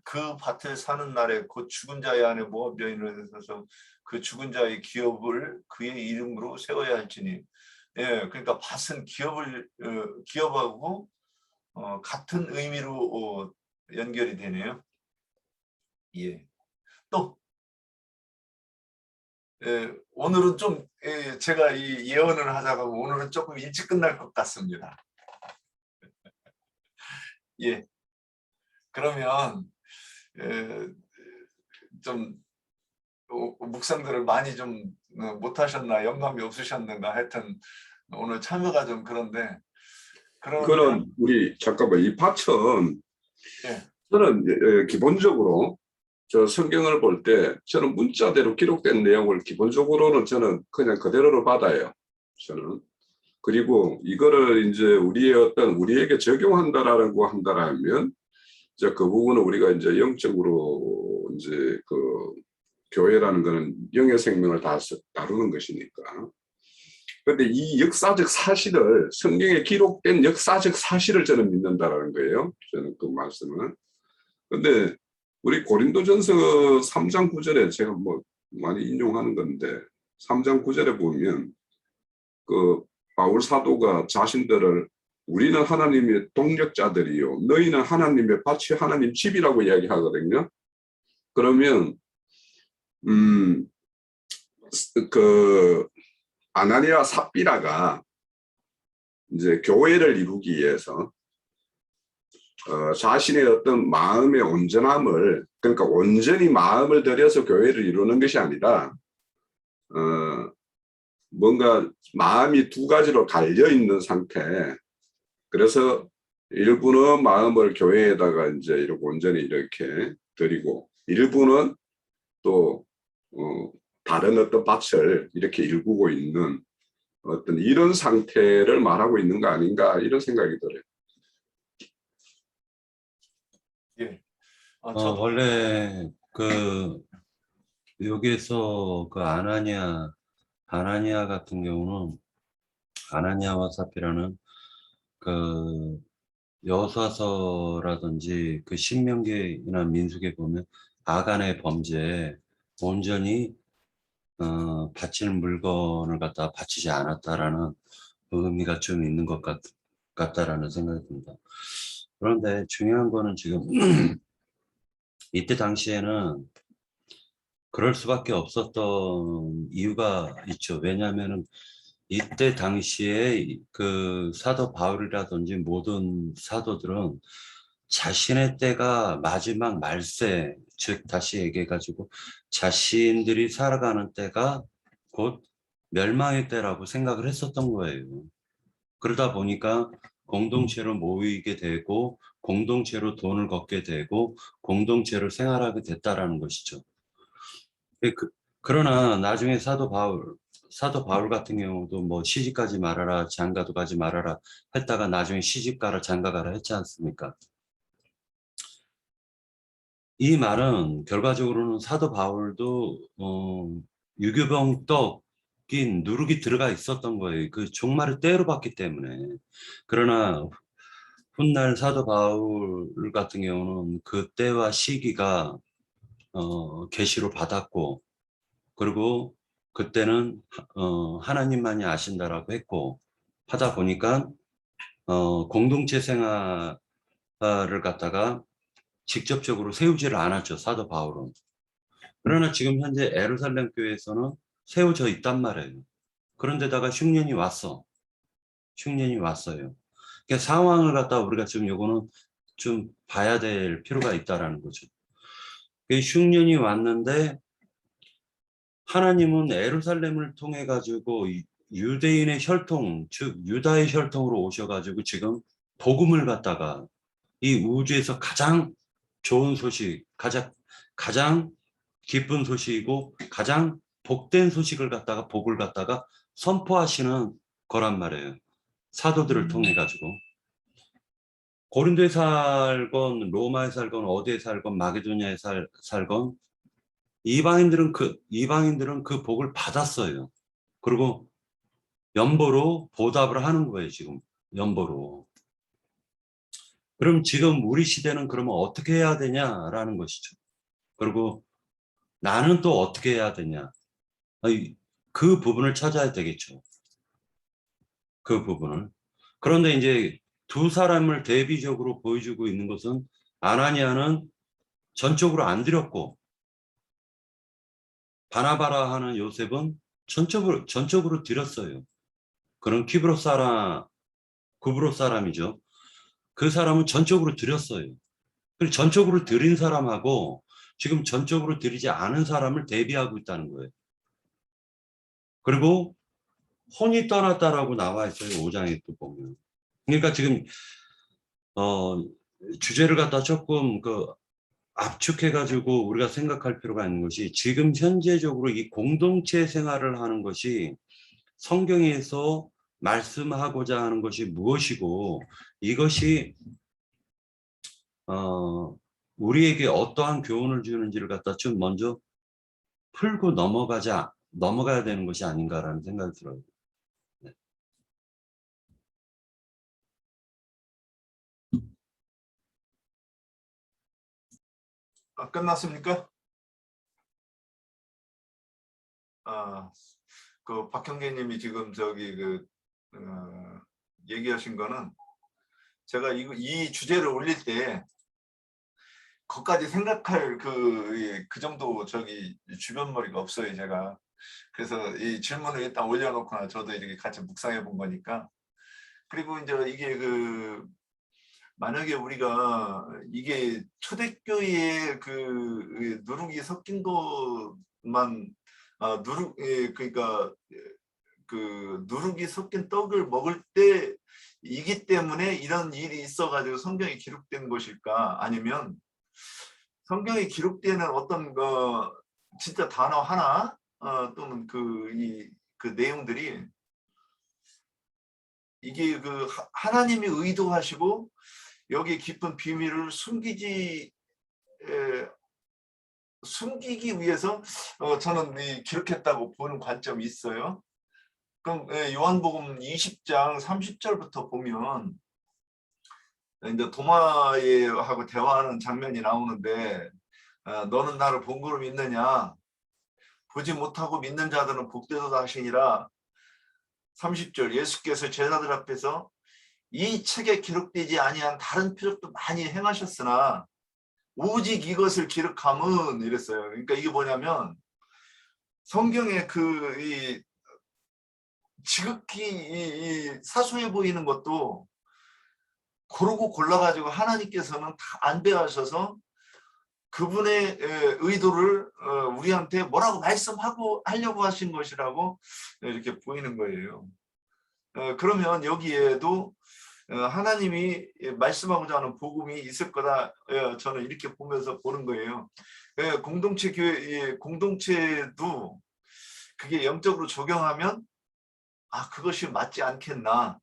그 밭을 사는 날에 그 죽은 자의 아내 모압 여인을 해서 그 죽은 자의 기업을 그의 이름으로 세워야 할지니. 그러니까 밭은 기업하고 같은 의미로 연결이 되네요. 또 오늘은 좀 제가 이 예언을 하자고 하면 오늘은 조금 일찍 끝날 것 같습니다. 그러면 좀 묵상들을 많이 좀 못하셨나, 영감이 없으셨는가, 하여튼 오늘 참여가 좀 그런데. 그거는 우리 잠깐만, 이 밭은 저는 기본적으로 저 성경을 볼 때 저는 문자대로 기록된 내용을 기본적으로는 저는 그냥 그대로로 받아요. 저는. 그리고 이거를 이제 우리에게 적용한다라고 한다라면 이제 그 부분은 우리가 이제 영적으로 이제 그 교회라는 거는 영의 생명을 다루는 것이니까. 그런데 이 역사적 사실을, 성경에 기록된 역사적 사실을 저는 믿는다라는 거예요. 저는 그 말씀은. 그런데 우리 고린도전서 3장 9절에 제가 뭐 많이 인용하는 건데 3장 9절에 보면 그 바울 사도가 자신들을 우리는 하나님의 동력자들이요 너희는 하나님의 밭이 하나님 집이라고 이야기하거든요. 그러면 그 아나니아 삽비라가 이제 교회를 이루기 위해서 자신의 어떤 마음의 온전함을, 그러니까 온전히 마음을 들여서 교회를 이루는 것이 아니라 뭔가 마음이 두 가지로 갈려 있는 상태. 그래서 일부는 마음을 교회에다가 이제 이렇게 온전히 이렇게 드리고, 일부는 또 다른 어떤 밭을 이렇게 일구고 있는 어떤 이런 상태를 말하고 있는 거 아닌가, 이런 생각이 들어요. 원래 그 여기에서 그 아나니아 같은 경우는 아나니아와 삽비라는 그 여호수아서라든지 그 신명기나 민수기에 보면 아간의 범죄에 온전히 바칠 물건을 갖다 바치지 않았다라는 의미가 좀 있는 것 같다라는 생각이 듭니다. 그런데 중요한 거는 지금 이때 당시에는 그럴 수밖에 없었던 이유가 있죠. 왜냐하면은 이때 당시에 그 사도 바울이라든지 모든 사도들은 자신의 때가 마지막 말세, 즉 다시 얘기해가지고 자신들이 살아가는 때가 곧 멸망의 때라고 생각을 했었던 거예요. 그러다 보니까 공동체로 모이게 되고 공동체로 돈을 걷게 되고 공동체로 생활하게 됐다라는 것이죠. 그러나 나중에 사도 바울 같은 경우도 뭐 시집가지 말아라, 장가도 가지 말아라 했다가 나중에 시집가라, 장가가라 했지 않습니까? 이 말은 결과적으로는 사도 바울도 유교병 떡인 누룩이 들어가 있었던 거예요. 그 종말을 때로 봤기 때문에. 그러나 훗날 사도 바울 같은 경우는 그 때와 시기가 계시로 받았고, 그리고 그때는 하나님만이 아신다라고 했고 하다 보니까 공동체 생활을 갖다가 직접적으로 세우지를 않았죠, 사도 바울은. 그러나 지금 현재 예루살렘 교회에서는 세워져 있단 말이에요. 그런데다가 흉년이 왔어요. 그러니까 상황을 갖다 우리가 지금 요거는 좀 봐야 될 필요가 있다라는 거죠. 흉년이 왔는데 하나님은 예루살렘을 통해 가지고 유대인의 혈통, 즉 유다의 혈통으로 오셔가지고 지금 복음을 갖다가 이 우주에서 가장 좋은 소식, 가장 기쁜 소식이고 가장 복된 소식을 갖다가 복을 갖다가 선포하시는 거란 말이에요. 사도들을 통해 가지고 고린도에 살건 로마에 살건 어디에 살건 마게도냐에 살건 이방인들은 그 복을 받았어요. 그리고 연보로 보답을 하는 거예요, 지금. 연보로. 그럼 지금 우리 시대는 그러면 어떻게 해야 되냐라는 것이죠. 그리고 나는 또 어떻게 해야 되냐. 그 부분을 찾아야 되겠죠. 그 부분을. 그런데 이제 두 사람을 대비적으로 보여주고 있는 것은 아나니아는 전적으로 안 드렸고 바나바라 하는 요셉은 전적으로 드렸어요. 그런 구브로 사람이죠. 그 사람은 전적으로 드렸어요. 그리고 전적으로 드린 사람하고 지금 전적으로 드리지 않은 사람을 대비하고 있다는 거예요. 그리고 혼이 떠났다라고 나와 있어요. 5장에 또 보면. 그러니까 지금 주제를 갖다 조금 압축해가지고 우리가 생각할 필요가 있는 것이 지금 현재적으로 이 공동체 생활을 하는 것이 성경에서 말씀하고자 하는 것이 무엇이고 이것이 우리에게 어떠한 교훈을 주는지를 갖다 좀 먼저 풀고 넘어가야 되는 것이 아닌가라는 생각이 들어요. 네. 끝났습니까? 그 박형계님이 지금 저기 얘기하신 거는 제가 이 주제를 올릴 때 거기까지 생각할 그 정도 저기 주변머리가 없어요, 제가. 그래서 이 질문을 일단 올려놓거나 저도 이렇게 같이 묵상해 본 거니까. 그리고 이제 이게 만약에 우리가 이게 초대교회의 누룩이 섞인 것만 그러니까 누룩이 섞인 떡을 먹을 때이기 때문에 이런 일이 있어가지고 성경에 기록된 것일까? 아니면 성경에 기록되는 어떤 진짜 단어 하나 또는 그 내용들이 이게 하나님이 의도하시고 여기 깊은 비밀을 숨기기 위해서 저는 기록했다고 보는 관점이 있어요. 그럼 요한복음 20장 30절부터 보면 이제 도마하고 대화하는 장면이 나오는데 너는 나를 본 거로 믿느냐? 보지 못하고 믿는 자들은 복되도다 하시니라. 30절 예수께서 제자들 앞에서 이 책에 기록되지 아니한 다른 표적도 많이 행하셨으나 오직 이것을 기록함은 이랬어요. 그러니까 이게 뭐냐면 성경에 지극히 이 사소해 보이는 것도 고르고 골라가지고 하나님께서는 다 안배하셔서 그분의 의도를 우리한테 뭐라고 말씀하고 하려고 하신 것이라고 이렇게 보이는 거예요. 그러면 여기에도 하나님이 말씀하고자 하는 복음이 있을 거다. 저는 이렇게 보면서 보는 거예요. 공동체 교회, 공동체도 그게 영적으로 적용하면 그것이 맞지 않겠나.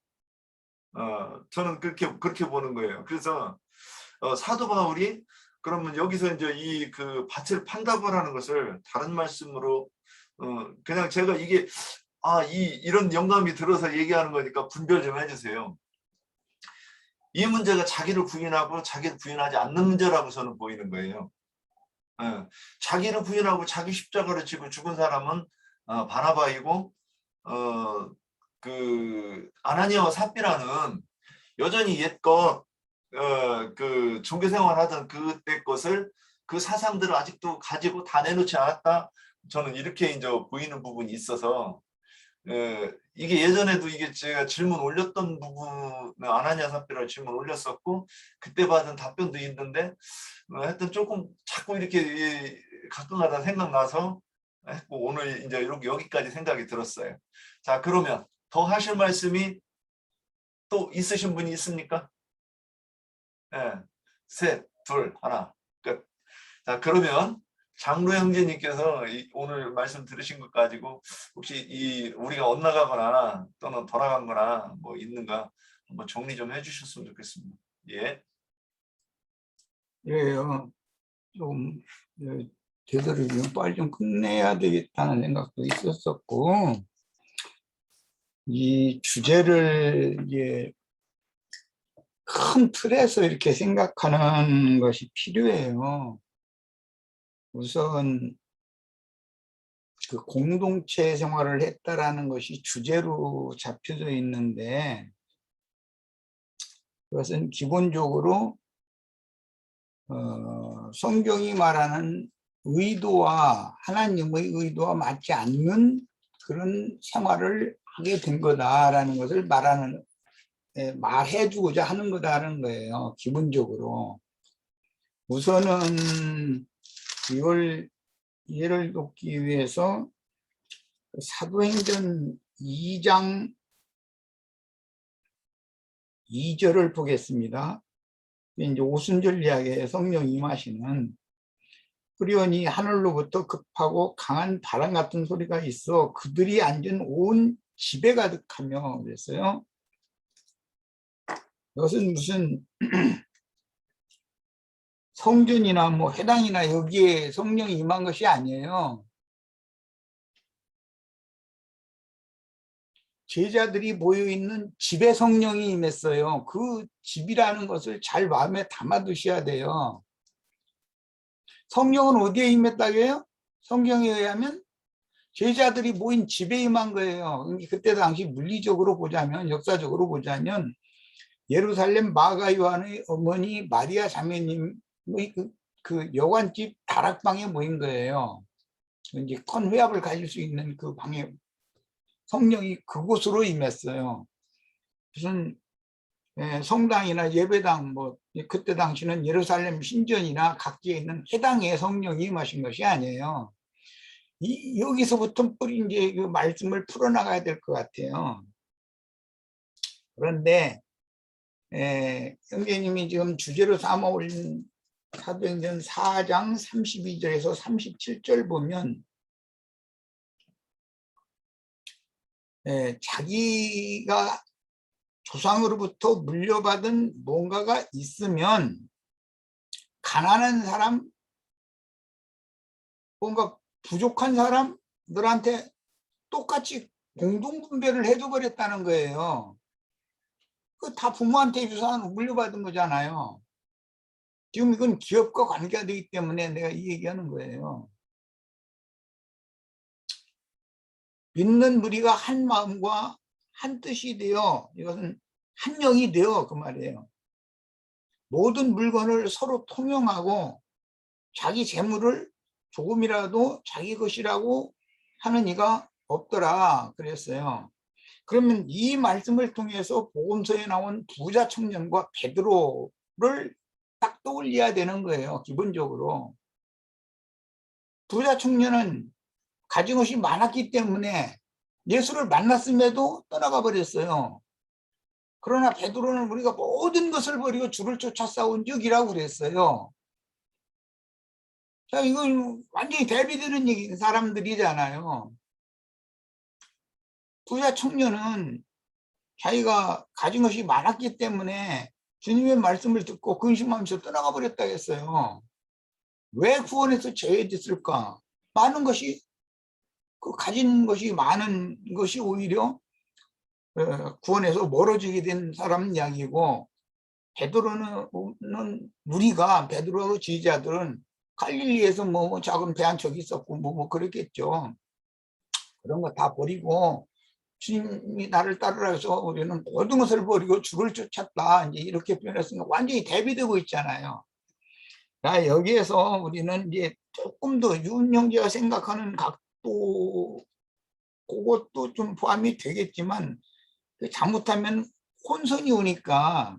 저는 그렇게 보는 거예요. 그래서 사도 바울이 그러면 여기서 이제 이 그 밭을 판다고 하는 것을 다른 말씀으로 그냥 제가 이게 이런 영감이 들어서 얘기하는 거니까 분별 좀 해주세요. 이 문제가 자기를 부인하고 자기를 부인하지 않는 문제라고 저는 보이는 거예요. 자기를 부인하고 자기 십자가를 지고 죽은 사람은 바나바이고 그 아나니아와 삽비라는 여전히 옛것 그 종교 생활하던 그때 것을 그 사상들을 아직도 가지고 다 내놓지 않았다. 저는 이렇게 이제 보이는 부분이 있어서 이게 예전에도 이게 제가 질문 올렸던 부분 아나니아 삽비라 질문 올렸었고 그때 받은 답변도 있는데 하여튼 조금 자꾸 이렇게 가끔가다 생각나서 했고 오늘 이제 이렇게 여기까지 생각이 들었어요. 자 그러면 더 하실 말씀이 또 있으신 분이 있습니까? 셋, 둘, 하나 끝. 자 그러면 장로 형제님께서 오늘 말씀 들으신 것 가지고 혹시 우리가 엇나가거나 또는 돌아간 거나 뭐 있는가 한번 정리 좀 해주셨으면 좋겠습니다. 예. 예, 좀 제대로 좀 빨리 좀 끝내야 되겠다는 생각도 있었었고 이 주제를 이제 큰 틀에서 이렇게 생각하는 것이 필요해요. 우선 그 공동체 생활을 했다라는 것이 주제로 잡혀져 있는데 그것은 기본적으로 성경이 말하는 의도와 하나님의 의도와 맞지 않는 그런 생활을 하게 된 거다라는 것을 말해주고자 하는 거다라는 거예요. 기본적으로 우선은 이걸 예를 돕기 위해서 사도행전 2장 2절을 보겠습니다. 이제 오순절 이야기에 성령 임하시는 그러니 하늘로부터 급하고 강한 바람 같은 소리가 있어 그들이 앉은 온 집에 가득하며 그랬어요. 이것은 무슨 성전이나 뭐 회당이나 여기에 성령이 임한 것이 아니에요. 제자들이 모여있는 집에 성령이 임했어요. 그 집이라는 것을 잘 마음에 담아두셔야 돼요. 성령은 어디에 임했다고요? 성경에 의하면 제자들이 모인 집에 임한 거예요. 그때 당시 물리적으로 보자면 역사적으로 보자면 예루살렘 마가 요한의 어머니 마리아 자매님의 그 여관집 다락방에 모인 거예요. 이제 큰 회합을 가질 수 있는 그 방에 성령이 그곳으로 임했어요. 무슨 성당이나 예배당 뭐 그때 당시는 예루살렘 신전이나 각지에 있는 회당에 성령이 임하신 것이 아니에요. 여기서부터 이제 그 말씀을 풀어나가야 될 것 같아요. 그런데 형제님이 지금 주제로 삼아 올린 사도행전 4장 32절에서 37절 보면 자기가 조상으로부터 물려받은 뭔가가 있으면 가난한 사람, 뭔가 부족한 사람들한테 똑같이 공동분배를 해줘 버렸다는 거예요. 그 다 부모한테 유산 물려받은 거잖아요. 지금 이건 기업과 관계가 되기 때문에 내가 이 얘기하는 거예요. 믿는 무리가 한 마음과 한 뜻이 되어 이것은 한 영이 되어 그 말이에요. 모든 물건을 서로 통용하고 자기 재물을 조금이라도 자기 것이라고 하는 이가 없더라 그랬어요. 그러면 이 말씀을 통해서 복음서에 나온 부자 청년과 베드로를 딱 떠올려야 되는 거예요. 기본적으로. 부자 청년은 가진 것이 많았기 때문에 예수를 만났음에도 떠나가 버렸어요. 그러나 베드로는 우리가 모든 것을 버리고 주를 쫓아 싸운 적이라고 그랬어요. 자, 이건 완전히 대비되는 얘기, 사람들이잖아요. 부자 청년은 자기가 가진 것이 많았기 때문에 주님의 말씀을 듣고 근심하면서 떠나가 버렸다 했어요. 왜 구원에서 제외됐을까? 많은 것이, 그 가진 것이 많은 것이 오히려 구원에서 멀어지게 된 사람 이야기고, 베드로는 우리가 베드로 지지자들은 갈릴리에서 뭐 작은 배 한 척 있었고 뭐 그랬겠죠. 그런 거 다 버리고 주님이 나를 따르라 해서 우리는 모든 것을 버리고 주를 쫓았다, 이제 이렇게 표현했으니까 완전히 대비되고 있잖아요. 자, 여기에서 우리는 이제 조금 더 윤 형제가 생각하는 각도, 그것도 좀 포함이 되겠지만, 잘못하면 혼선이 오니까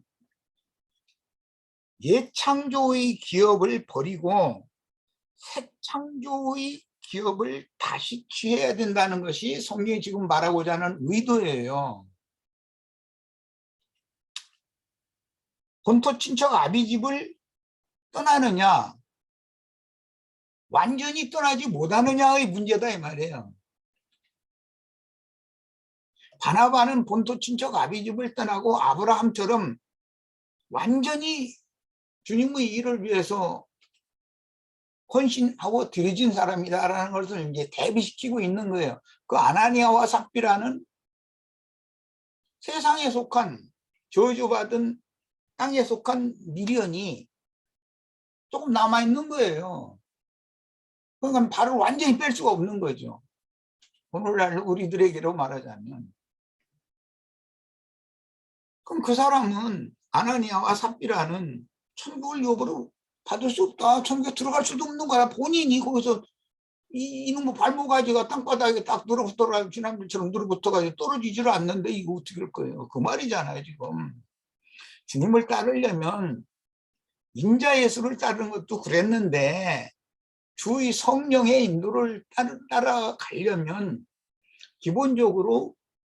예창조의 기업을 버리고 새 창조의 기업을 다시 취해야 된다는 것이 성경이 지금 말하고자 하는 의도예요. 본토 친척 아비집을 떠나느냐, 완전히 떠나지 못하느냐의 문제다, 이 말이에요. 바나바는 본토 친척 아비집을 떠나고 아브라함처럼 완전히 주님의 일을 위해서 헌신하고 드려진 사람이다라는 것을 이제 대비시키고 있는 거예요. 그 아나니아와 삽비라는 세상에 속한, 저주받은 땅에 속한 미련이 조금 남아있는 거예요. 그러니까 발을 완전히 뺄 수가 없는 거죠. 오늘날 우리들에게로 말하자면. 그럼 그 사람은 아나니아와 삽비라는 천국을 요구로 받을 수 없다. 천국에 들어갈 수도 없는 거야. 본인이 거기서 이놈의 발목가지가 땅바닥에 딱 늘어붙어가지고 지난번처럼 늘어붙어가지고 떨어지지를 않는데 이거 어떻게 할 거예요? 그 말이잖아요, 지금. 주님을 따르려면 인자 예수를 따르는 것도 그랬는데 주의 성령의 인도를 따라가려면 기본적으로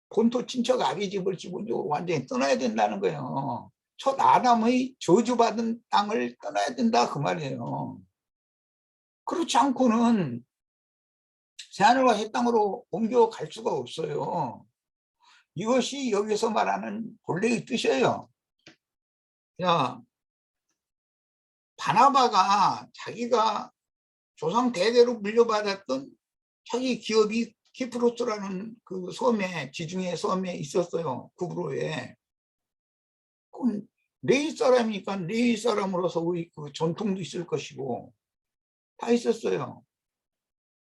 본토 친척 아비집을 기본적으로 완전히 떠나야 된다는 거예요. 첫 아담의 저주받은 땅을 떠나야 된다, 그 말이에요. 그렇지 않고는 새하늘과 새 땅으로 옮겨갈 수가 없어요. 이것이 여기서 말하는 본래의 뜻이에요. 자, 바나바가 자기가 조상 대대로 물려받았던 자기 기업이 키프로스라는 그 섬에, 지중해 섬에 있었어요. 구브로에. 그럼 레위 사람이니까 레위 사람으로서의 그 전통도 있을 것이고 다 있었어요.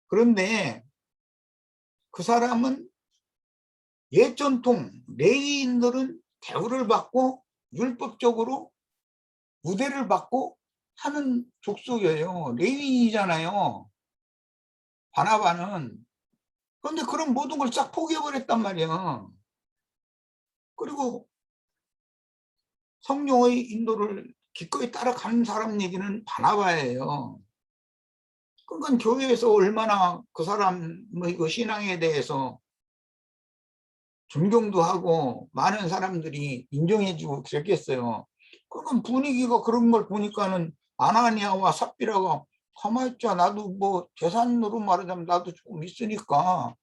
그런데 그 사람은 옛 전통, 레위인들은 대우를 받고 율법적으로 우대를 받고 하는 족속이에요. 레위인이잖아요, 바나바는. 그런데 그런 모든 걸 싹 포기해버렸단 말이야. 그리고 성령의 인도를 기꺼이 따라가는 사람 얘기는 바나바예요. 그러니까 교회에서 얼마나 그 사람의 그 신앙에 대해서 존경도 하고 많은 사람들이 인정해주고 그랬겠어요. 그러니까 분위기가 그런 걸 보니까는 아나니아와 삽비라가 가만히 있자, 나도 뭐 재산으로 말하자면 나도 조금 있으니까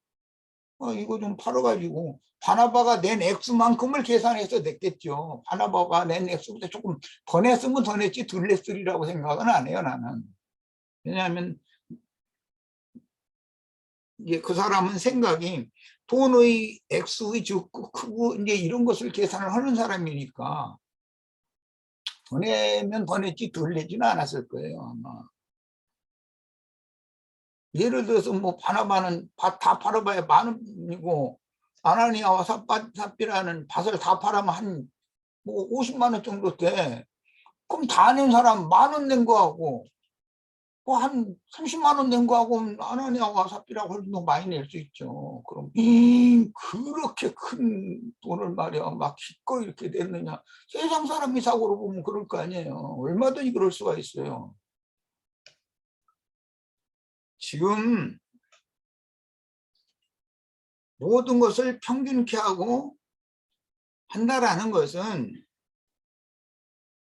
이거 좀 팔아가지고, 바나바가 낸 액수만큼을 계산해서 냈겠죠. 바나바가 낸 액수보다 조금 더 냈으면 더 냈지 덜 냈으리라고 생각은 안 해요, 나는. 왜냐하면 이제 그 사람은 생각이 돈의 액수의 적고 크고 이제 이런 것을 계산을 하는 사람이니까 더 내면 더 냈지 덜 내지는 않았을 거예요, 아마. 예를 들어서 뭐 바나바는 밭 다 팔아봐야 10,000원이고 아나니아와 삽비라는 밭을 다 팔아면 한 뭐 50만 원 정도 돼. 그럼 다 낸 사람 10,000원 낸 거하고 뭐 한 30만 원 낸 거하고 하나님과 삽비라고 해도 많이 낼 수 있죠. 그럼 그렇게 큰 돈을 말이야 막 기꺼이 이렇게 냈느냐. 세상 사람이 사고로 보면 그럴 거 아니에요. 얼마든지 그럴 수가 있어요. 지금 모든 것을 평균케 하고 한다라는 것은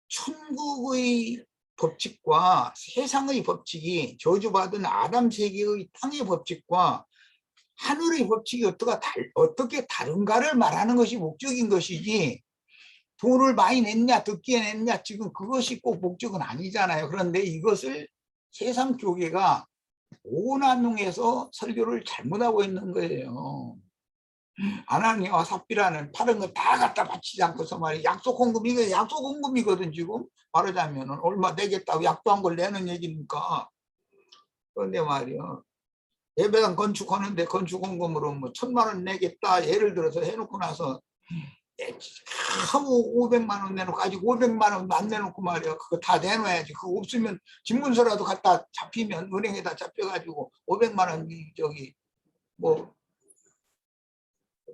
천국의 법칙과 세상의 법칙이 저주받은 아담 세계의 땅의 법칙과 하늘의 법칙이 어떻게 다른가를 말하는 것이 목적인 것이지 돈을 많이 냈냐 듣기에 냈냐 지금 그것이 꼭 목적은 아니잖아요. 그런데 이것을 세상 교계가 오남용해서 설교를 잘못하고 있는 거예요. 아나니아와 삽비라는 파는 거 다 갖다 바치지 않고서 말이야 약속 헌금 이거 약속 헌금이거든. 지금 말하자면 얼마 내겠다고 약속한 걸 내는 얘기니까. 그런데 말이야 예배당 건축하는데 건축 헌금으로 뭐 1,000만 원 내겠다 예를 들어서 해놓고 나서 하고 500만 원 내놓고 아직 500만 원 안 내놓고 말이야 그거 다 내놔야지. 그거 없으면 집문서라도 갖다 잡히면 은행에다 잡혀가지고 500만 원 저기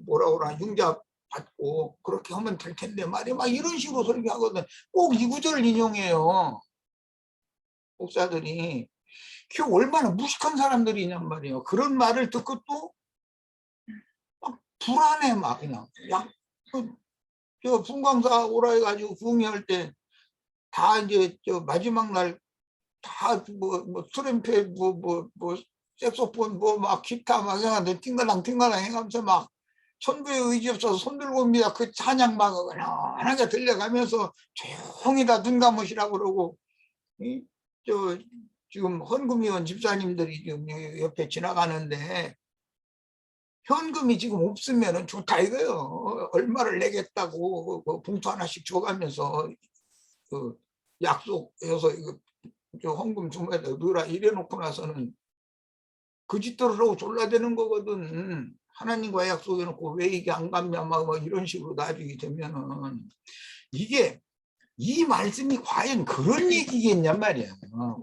뭐라 그러나 융자 받고 그렇게 하면 될 텐데 말이야 막 이런 식으로 설교하거든. 꼭 이 구절을 인용해요 목사들이. 그 얼마나 무식한 사람들이냔 말이에요. 그런 말을 듣고 또 막 불안해 막 그냥 저 분광사 오라 해가지고 부흥회할 때 다 이제 저 마지막 날 다 뭐 트럼펫 뭐 색소폰 뭐 막 기타 막 해가지고 팅가랑 해가면서 막 천부의 의지 없어서 손들고 옵니다. 그 찬양 막 하나가 들려가면서 조용히 다 눈 감으시라고 그러고 저 지금 헌금위원 집사님들이 지금 옆에 지나가는데 현금이 지금 없으면 좋다 이거요. 얼마를 내겠다고 그 봉투 하나씩 줘가면서 그 약속해서 이거 저 헌금 주머니에 넣으라 이래놓고 나서는 그 짓들을 하고 졸라대는 거거든. 하나님과 약속해놓고 왜 이게 안 갚냐 막 이런 식으로 나중에 되면은 이게 이 말씀이 과연 그런 얘기겠냔 말이야.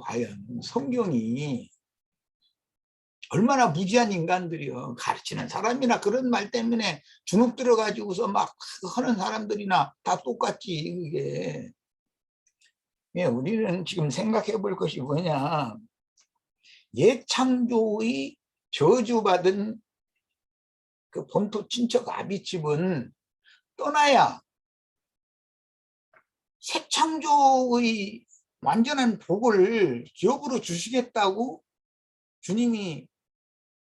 과연 성경이 얼마나 무지한 인간들이요. 가르치는 사람이나 그런 말 때문에 주눅 들어가지고서 막 하는 사람들이나 다 똑같지 그게. 우리는 지금 생각해 볼 것이 뭐냐. 옛 창조의 저주받은 그 본토 친척 아비집은 떠나야 새 창조의 완전한 복을 기업으로 주시겠다고 주님이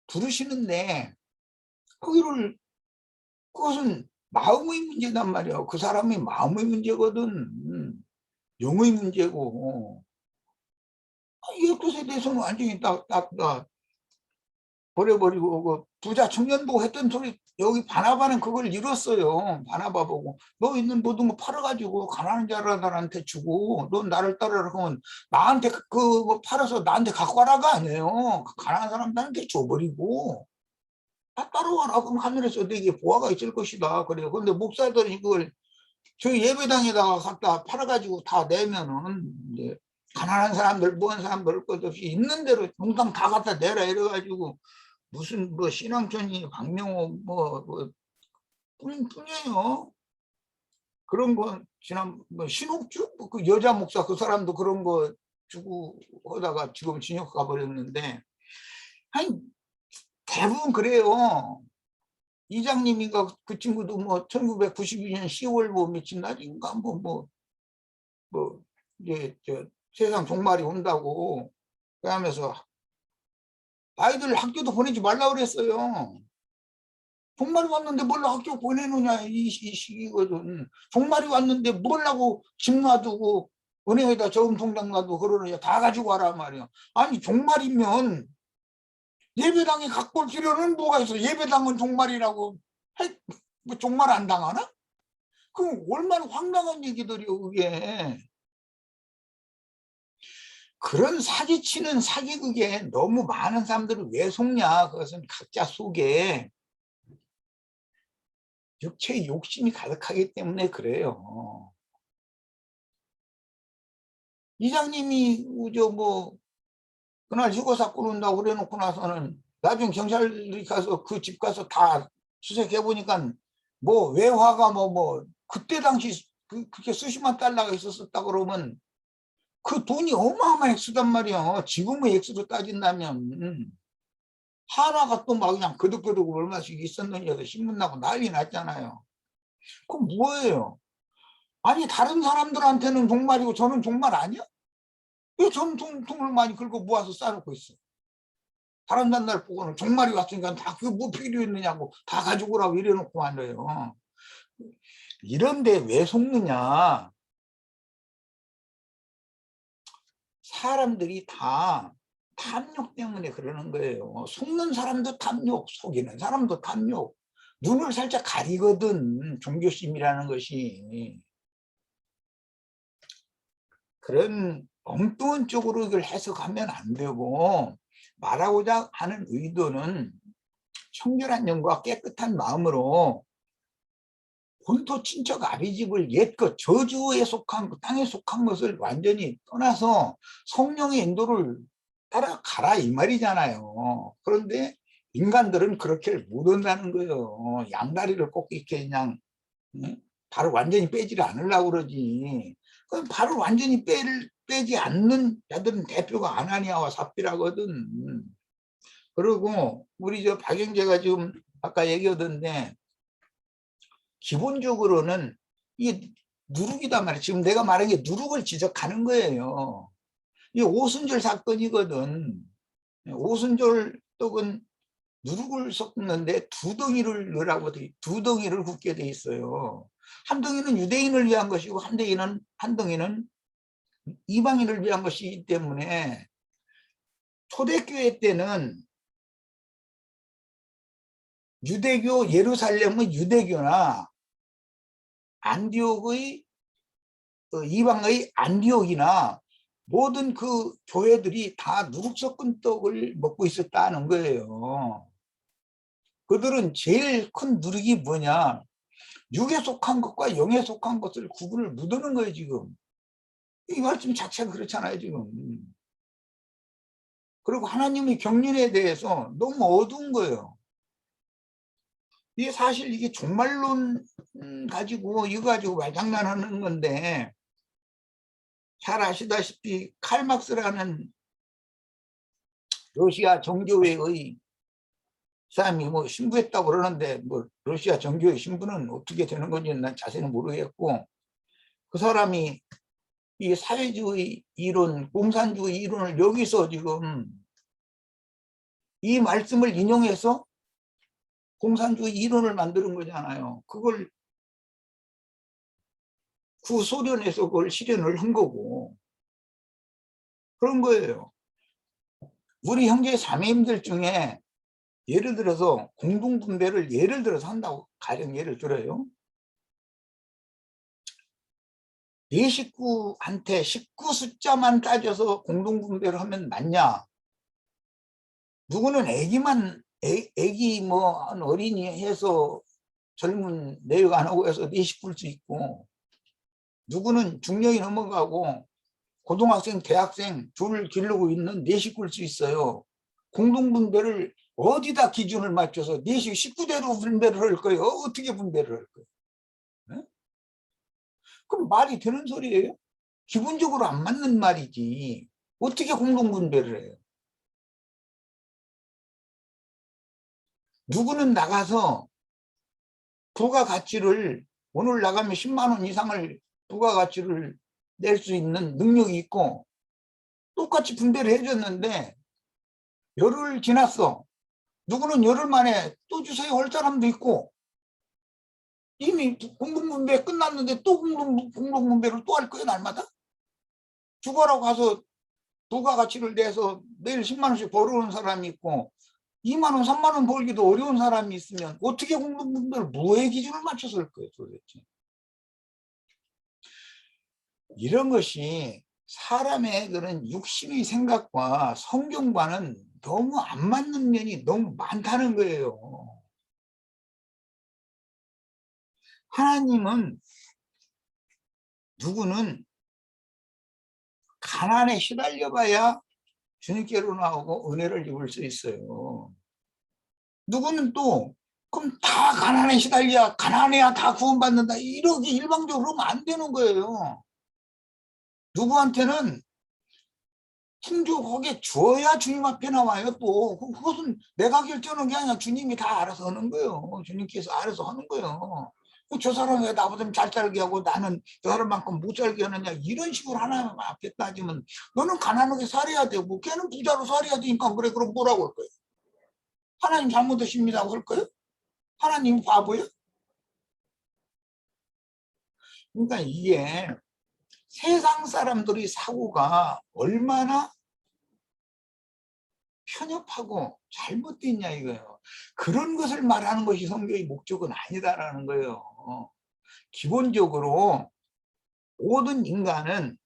부르시는데 그것은 마음의 문제단 말이야. 그 사람의 마음의 문제거든. 영의 문제고. 이 뜻에 대해서는 완전히 딱 버려버리고 그 부자 청년 보고 했던 소리 여기 바나바는 그걸 이뤘어요. 바나바 보고 너 있는 모든 거 팔아가지고 가난한 자들한테 주고 너 나를 따르라 하면 나한테 그거 팔아서 나한테 갖고 가라가 아니에요. 가난한 사람들한테 줘버리고 다 따라와라. 그럼 하늘에서 내게 보화가 있을 것이다. 그래요. 근데 목사들은 이걸 저희 예배당에다가 갖다 팔아가지고 다 내면은 이제 가난한 사람들, 무한 사람들 것 없이 있는 대로 농당 다 갖다 내라 이래가지고 무슨 뭐 신앙촌이 박명호 뿐이에요. 그런 거 지난 뭐 신옥주 그 여자 목사 그 사람도 그런 거 주고 하다가 지금 징역 가버렸는데 아니 대부분 그래요. 이장님인가 그 친구도 뭐 1992년 10월 뭐 며칠 날인가 뭐 이제 저 세상 종말이 온다고 그러면서 아이들 학교도 보내지 말라 그랬어요. 종말이 왔는데 뭘 학교 보내느냐 이 시기거든. 종말이 왔는데 뭘 하고 집 놔두고 은행에다 저금 통장 놔두고 그러느냐 다 가지고 와라 말이야. 아니 종말이면 예배당에 갖고 올 필요는 뭐가 있어. 예배당은 종말이라고 뭐 종말 안 당하나? 그럼 얼마나 황당한 얘기들이요 그게. 그런 사기치는 사기극에 너무 많은 사람들을 왜 속냐. 그것은 각자 속에 육체의 욕심이 가득하기 때문에 그래요. 이장님이 그날 휴거사 꾸른다고 그래놓고 나서는 나중에 경찰이 가서 그 집 가서 다 수색해 보니까 뭐 외화가 뭐 그때 당시 그렇게 수십만 달러가 있었다 그러면 그 돈이 어마어마한 액수단 말이야. 지금의 액수로 따진다면 하나가 또 막 그냥 거득거득 얼마씩 있었느냐 해서 신문 나고 난리 났잖아요. 그럼 뭐예요? 아니 다른 사람들한테는 종말이고 저는 종말 아니야? 왜 저는 돈을 많이 긁어 모아서 쌓아놓고 있어? 다른 날 보고는 종말이 왔으니까 다 그게 뭐 필요했느냐고 다 가지고 오라고 이래놓고 말이에요. 이런데 왜 속느냐? 사람들이 다 탐욕 때문에 그러는 거예요. 속는 사람도 탐욕, 속이는 사람도 탐욕. 눈을 살짝 가리거든, 종교심이라는 것이. 그런 엉뚱한 쪽으로 이걸 해석하면 안 되고, 말하고자 하는 의도는 청결한 영과 깨끗한 마음으로 본토 친척 아비집을 옛것 저주에 속한 땅에 속한 것을 완전히 떠나서 성령의 인도를 따라가라 이 말이잖아요. 그런데 인간들은 그렇게 못 한다는 거예요. 양다리를 꼭 이렇게 그냥 발을 완전히 빼지를 않으려고 그러지. 그럼 발을 완전히 빼지 않는 자들은 대표가 아나니아와 삽비라거든. 그리고 우리 저 박영재가 지금 아까 얘기하던데 기본적으로는 이게 누룩이단 말이에요. 지금 내가 말한 게 누룩을 지적하는 거예요. 이게 오순절 사건이거든. 오순절 떡은 누룩을 섞는데 두 덩이를 넣으라고 두 덩이를 굽게 돼 있어요. 한 덩이는 유대인을 위한 것이고 한 덩이는 이방인을 위한 것이기 때문에 초대교회 때는 유대교 예루살렘의 유대교나 안디옥의 이방의 안디옥이나 모든 그 교회들이 다 누룩 섞은 떡을 먹고 있었다는 거예요. 그들은 제일 큰 누룩이 뭐냐? 육에 속한 것과 영에 속한 것을 구분을 못하는 거예요, 지금. 이 말씀 자체가 그렇잖아요, 지금. 그리고 하나님의 경륜에 대해서 너무 어두운 거예요. 이게 사실 이게 종말론 가지고 이거 가지고 말장난하는 건데 잘 아시다시피 칼막스라는 러시아 정교회의 사람이 뭐 신부했다고 그러는데 뭐 러시아 정교회 신부는 어떻게 되는 건지 난 자세는 모르겠고 그 사람이 이 사회주의 이론, 공산주의 이론을 여기서 지금 이 말씀을 인용해서 공산주의 이론을 만드는 거잖아요. 그걸 구소련에서 그걸 실현을 한 거고 그런 거예요. 우리 형제 자매님들 중에 예를 들어서 공동분배를 예를 들어서 한다고 가령 예를 들어요. 네 식구한테 식구 숫자만 따져서 공동분배를 하면 맞냐? 누구는 애기 뭐 한 어린이 해서 젊은 내역 안 하고 해서 네 식구일 수 있고 누구는 중령이 넘어가고 고등학생, 대학생 둘 기르고 있는 네 식구일 수 있어요. 공동분배를 어디다 기준을 맞춰서 네 식구대로 분배를 할 거예요? 어떻게 분배를 할 거예요? 네? 그럼 말이 되는 소리예요? 기본적으로 안 맞는 말이지. 어떻게 공동분배를 해요? 누구는 나가서 부가가치를 오늘 나가면 10만 원 이상을 부가가치를 낼 수 있는 능력이 있고 똑같이 분배를 해줬는데 열흘 지났어. 누구는 열흘 만에 또 주세요 할 사람도 있고 이미 공동분배 끝났는데 또 공동분배를 또 할 거예요 날마다? 주거라고 가서 부가가치를 내서 매일 10만 원씩 벌어오는 사람이 있고 2만 원, 3만 원 벌기도 어려운 사람이 있으면 어떻게 공동분배를 뭐의 기준을 맞춰서 할 거예요 도대체? 이런 것이 사람의 그런 육신의 생각과 성경과는 너무 안 맞는 면이 너무 많다는 거예요. 하나님은 누구는 가난에 시달려 봐야 주님께로 나오고 은혜를 입을 수 있어요. 누구는 또 그럼 다 가난에 시달려, 가난해야 다 구원받는다, 이렇게 일방적으로 하면 안 되는 거예요. 누구한테는 풍족하게 주어야 주님 앞에 나와요. 또 그것은 내가 결정하는 게 아니라 주님이 다 알아서 하는 거예요. 주님께서 알아서 하는 거예요. 저 사람이 왜 나보다 잘 살게 하고 나는 저 사람만큼 못 살게 하느냐, 이런 식으로 하나님 앞에 따지면 너는 가난하게 살아야 되고 걔는 부자로 살아야 되니까 그래, 그럼 뭐라고 할 거예요? 하나님 잘못하십니다고 할 거예요? 하나님 바보예요? 그러니까 이게 세상 사람들의 사고가 얼마나 편협하고 잘못됐냐 이거예요. 그런 것을 말하는 것이 성경의 목적은 아니다라는 거예요. 기본적으로 모든 인간은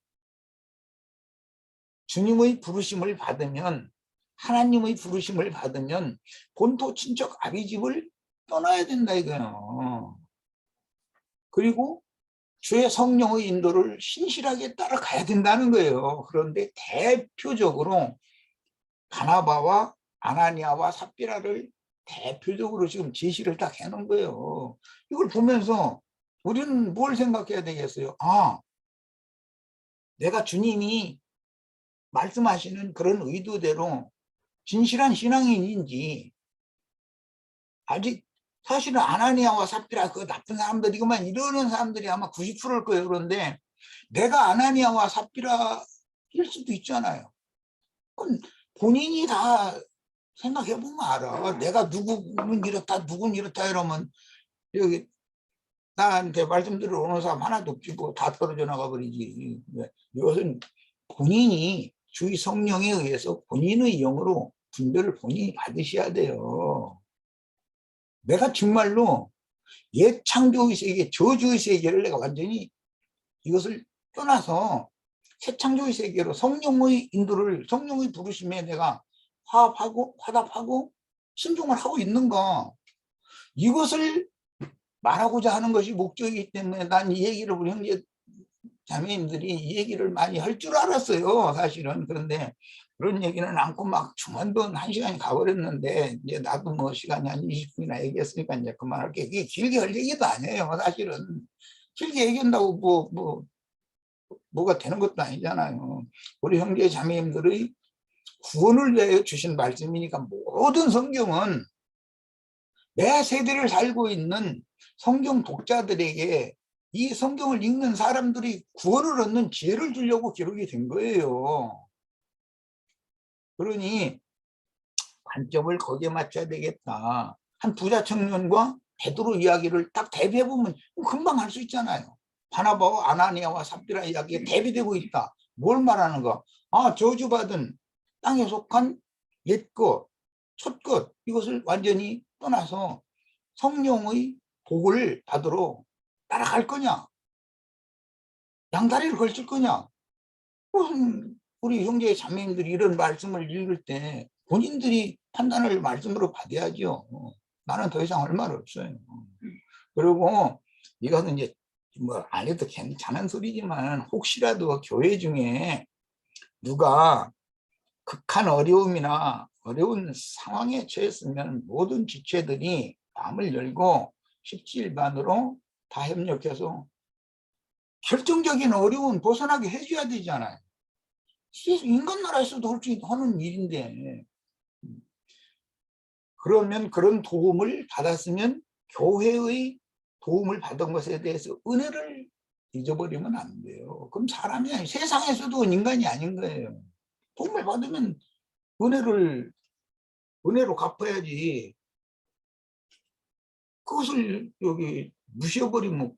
주님의 부르심을 받으면, 하나님의 부르심을 받으면 본토 친척 아비집을 떠나야 된다 이거예요. 그리고 주의 성령의 인도를 신실하게 따라가야 된다는 거예요. 그런데 대표적으로 바나바와 아나니아와 삽비라를 대표적으로 지금 제시를 딱 해놓은 거예요. 이걸 보면서 우리는 뭘 생각해야 되겠어요? 아, 내가 주님이 말씀하시는 그런 의도대로 진실한 신앙인인지, 아직 사실은 아나니아와 삽비라 그 나쁜 사람들이구만 이러는 사람들이 아마 90%일 거예요. 그런데 내가 아나니아와 삽비라일 수도 있잖아요. 그건 본인이 다 생각해 보면 알아. 내가 누구는 이렇다 누구는 이렇다 이러면 여기 나한테 말씀드리러 오는 사람 하나도 없지 뭐 다 떨어져 나가 버리지. 이것은 본인이 주의 성령에 의해서 본인의 영으로 분별을 본인이 받으셔야 돼요. 내가 정말로 옛 창조의 세계, 저주의 세계를 내가 완전히 이것을 떠나서 새 창조의 세계로 성령의 인도를, 성령의 부르심에 내가 화답하고 순종을 하고 있는가, 이것을 말하고자 하는 것이 목적이기 때문에 난 이 얘기를 우리 형제 자매님들이 이 얘기를 많이 할 줄 알았어요, 사실은. 그런데 그런 얘기는 않고 막 중한번 1시간이 가버렸는데, 이제 나도 뭐 시간이 한 20분이나 얘기했으니까 이제 그만할게. 이게 길게 할 얘기도 아니에요, 사실은. 길게 얘기한다고 뭐가 되는 것도 아니잖아요. 우리 형제 자매님들의 구원을 위하여 주신 말씀이니까 모든 성경은 매 세대를 살고 있는 성경 독자들에게 이 성경을 읽는 사람들이 구원을 얻는 지혜를 주려고 기록이 된 거예요. 그러니 관점을 거기에 맞춰야 되겠다. 한 부자 청년과 베드로 이야기를 딱 대비해보면 금방 할 수 있잖아요. 바나바와 아나니아와 삽비라 이야기가 대비되고 있다. 뭘 말하는가? 아, 저주받은 땅에 속한 옛것, 첫것, 이것을 완전히 떠나서 성령의 복을 받으러 따라갈 거냐? 양다리를 걸칠 거냐? 우리 형제 자매님들이 이런 말씀을 읽을 때 본인들이 판단을 말씀으로 받아야죠. 나는 더 이상 할 말 없어요. 그리고 이거는 이제 뭐 안 해도 괜찮은 소리지만, 혹시라도 교회 중에 누가 극한 어려움이나 어려운 상황에 처했으면 모든 지체들이 마음을 열고 십지일반으로 다 협력해서 결정적인 어려움 벗어나게 해줘야 되잖아요. 인간 나라에서도 할 수 하는 일인데, 그러면 그런 도움을 받았으면 교회의 도움을 받은 것에 대해서 은혜를 잊어버리면 안 돼요. 그럼 사람이 아니, 세상에서도 인간이 아닌 거예요. 도움을 받으면 은혜로 갚아야지. 그것을 여기 무시해버리면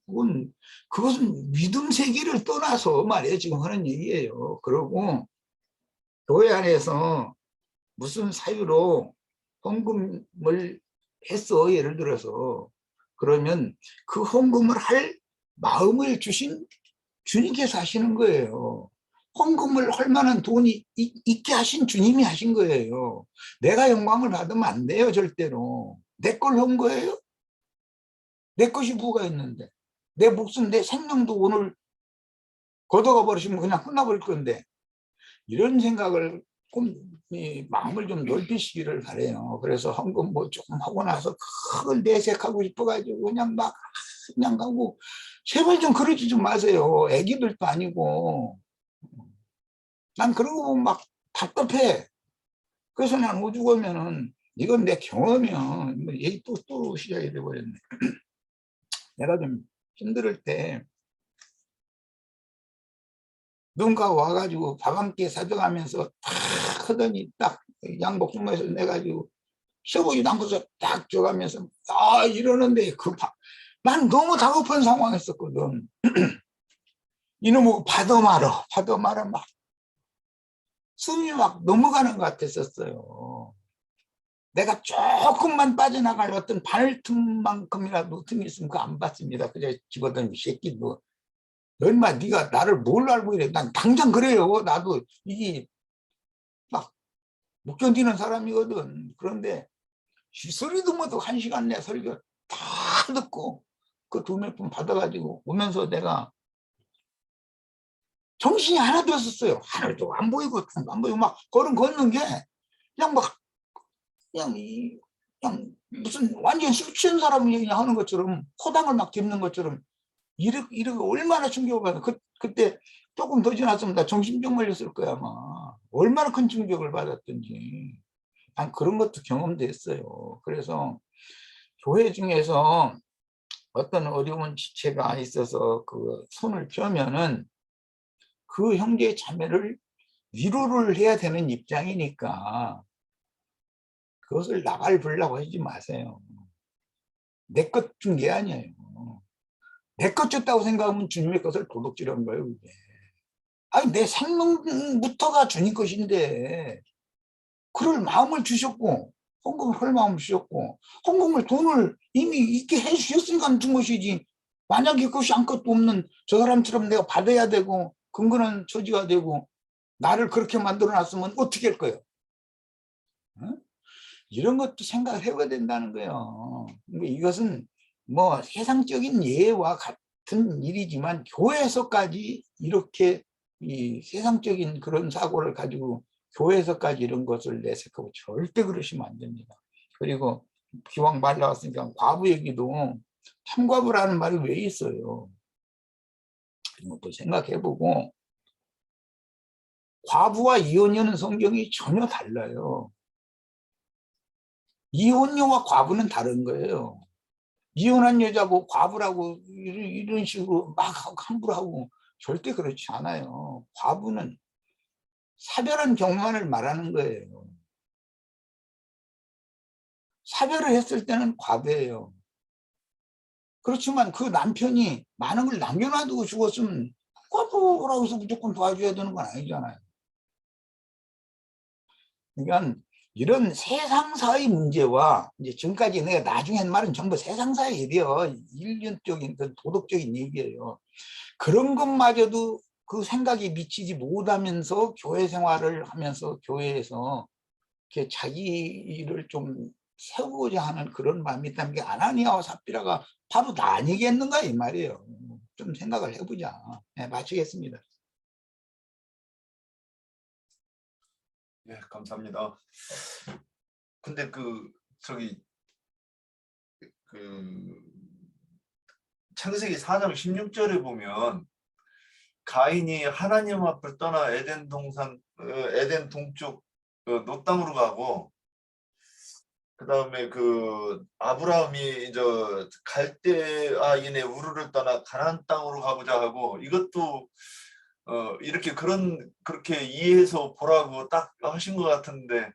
그것은 믿음 세계를 떠나서 말이에요. 지금 하는 얘기예요. 그리고 교회 안에서 무슨 사유로 헌금을 했어, 예를 들어서. 그러면 그 헌금을 할 마음을 주신 주님께서 하시는 거예요. 헌금을 할 만한 돈이 있게 하신 주님이 하신 거예요. 내가 영광을 받으면 안 돼요, 절대로. 내 걸 한 거예요? 내 것이 뭐가 있는데, 내 목숨, 내 생명도 오늘 걷어가 버리시면 그냥 끝나버릴 건데, 이런 생각을 조금 이 마음을 좀 넓히시기를 바래요. 그래서 헌금 뭐 조금 하고 나서 그걸 내색하고 싶어가지고 그냥 가고 제발 좀 그러지 좀 마세요. 애기들도 아니고 난 그런 거 보면 막 답답해. 그래서 난 오죽 오면은 이건 내 경험이야. 뭐 얘기 또 시작이 돼버렸네. 내가 좀 힘들 때 누군가 와가지고 밥 한 끼 사줘가면서 탁 하더니 딱 양복 주머니에서 내가지고 써보지도 않고서 딱 줘가면서 이러는데 난 너무 다급한 상황이었거든. 이놈의 받아 말아 막 숨이 막 넘어가는 것 같았었어요. 내가 조금만 빠져나갈 어떤 발틈만큼이라도 틈이 있으면 그거 안 받습니다. 그저 집어던지 새끼도 얼마 네가 나를 뭘 알고 이래. 난 당장 그래요. 나도 이게 막 못 견디는 사람이거든. 그런데 소리도 못하고 1시간 내 소리가 다 듣고 그 돈 몇 푼 받아가지고 오면서 내가 정신이 하나도 없었어요. 하나도 안 보이고 안 보이고 막 걸음 걷는 게 그냥 막 그냥 무슨 완전 술 취한 사람이 그냥 하는 것처럼 호당을 막 짚는 것처럼 이렇게 얼마나 충격을 받아. 그때 조금 더 지났으면 나 정신병 걸렸을 거야 아마. 얼마나 큰 충격을 받았던지. 난 그런 것도 경험됐어요. 그래서 교회 중에서 어떤 어려운 지체가 있어서 그 손을 펴면은 그 형제 자매를 위로를 해야 되는 입장이니까 그것을 나발 불라고 하지 마세요. 내 것 준 게 아니에요. 내 것 줬다고 생각하면 주님의 것을 도둑질한 거예요. 그게. 아니 내 생명부터가 주님 것인데 그럴 마음을 주셨고 헌금을 할 마음을 주셨고 헌금을 돈을 이미 있게 해주셨으니까 준 것이지. 만약에 그것이 아무것도 없는 저 사람처럼 내가 받아야 되고 근근한 처지가 되고 나를 그렇게 만들어놨으면 어떻게 할 거예요? 어? 이런 것도 생각을 해봐야 된다는 거예요. 이것은 뭐 세상적인 예와 같은 일이지만 교회에서까지 이렇게 이 세상적인 그런 사고를 가지고 교회에서까지 이런 것을 내색하고 절대 그러시면 안 됩니다. 그리고 기왕 말 나왔으니까 과부 얘기도 참과부라는 말이 왜 있어요? 이런 것도 생각해보고 과부와 이혼녀는 성경이 전혀 달라요. 이혼녀와 과부는 다른 거예요. 이혼한 여자고 과부라고 이런 식으로 막 함부로 하고 절대 그렇지 않아요. 과부는 사별한 경우만을 말하는 거예요. 사별을 했을 때는 과부예요. 그렇지만 그 남편이 많은 걸 남겨놔두고 죽었으면 과부라고 해서 무조건 도와줘야 되는 건 아니잖아요. 그러니까 이런 세상사의 문제와 이제 지금까지 내가 나중에 한 말은 전부 세상사의 일이에요. 인륜적인 도덕적인 얘기예요. 그런 것마저도 그 생각이 미치지 못하면서 교회 생활을 하면서 교회에서 이렇게 자기 일을 좀 세우고자 하는 그런 마음이 있다는 게 아나니아와 삽비라가 바로 나 아니겠는가 이 말이에요. 좀 생각을 해보자. 네, 마치겠습니다. 예, 감사합니다. 근데 저기 창세기 4장 16절에 보면 가인이 하나님 앞을 떠나 에덴 동쪽 노 땅으로 가고 그 다음에 아브라함이 갈대아인의 우르를 떠나 가나안 땅으로 가고자 하고 이것도 이렇게 그렇게 이해해서 보라고 딱 하신 것 같은데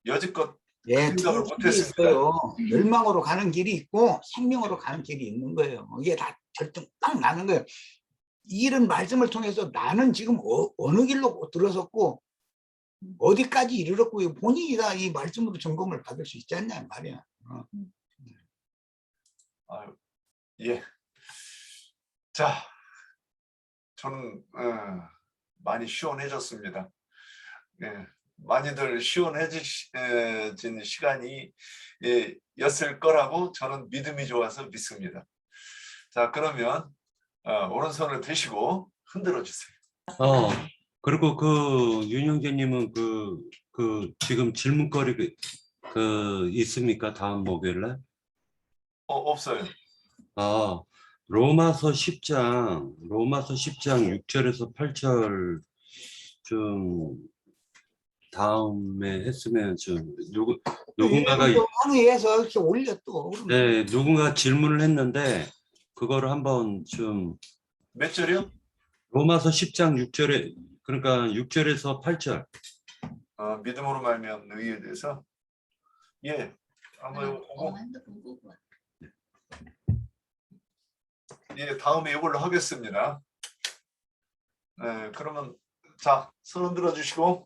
여지껏 예, 생각을 두 길이 못했습니다. 있어요. 멸망으로 가는 길이 있고 생명으로 가는 길이 있는 거예요. 이게 다 결정 딱 나는 거예요. 이런 말씀을 통해서 나는 지금 어느 길로 들어섰고 어디까지 이르렀고 본인이 다 이 말씀으로 점검을 받을 수 있지 않냐 말이야. 아유, 예. 자, 저는 많이 시원해졌습니다. 예, 많이들 시원해진 시간이 였을 거라고 저는 믿음이 좋아서 믿습니다. 자, 그러면 오른손을 드시고 흔들어 주세요. 그리고 그 윤영재님은 그 지금 질문거리 그 있습니까? 다음 목요일날? 없어요. 아, 로마서 10장 6절에서 8절 좀 다음에 했으면 좀 누군가가 좀 항의해서 이렇게 올려 또. 그러면. 네, 누군가 질문을 했는데 그거를 한번 좀 몇 절이요? 로마서 10장 6절에 그러니까 6절에서 8절. 믿음으로 말미암는 의에 대해서. 예. 한번 보고. 예, 다음에 이걸로 하겠습니다. 그러면 자, 손 흔들어 주시고.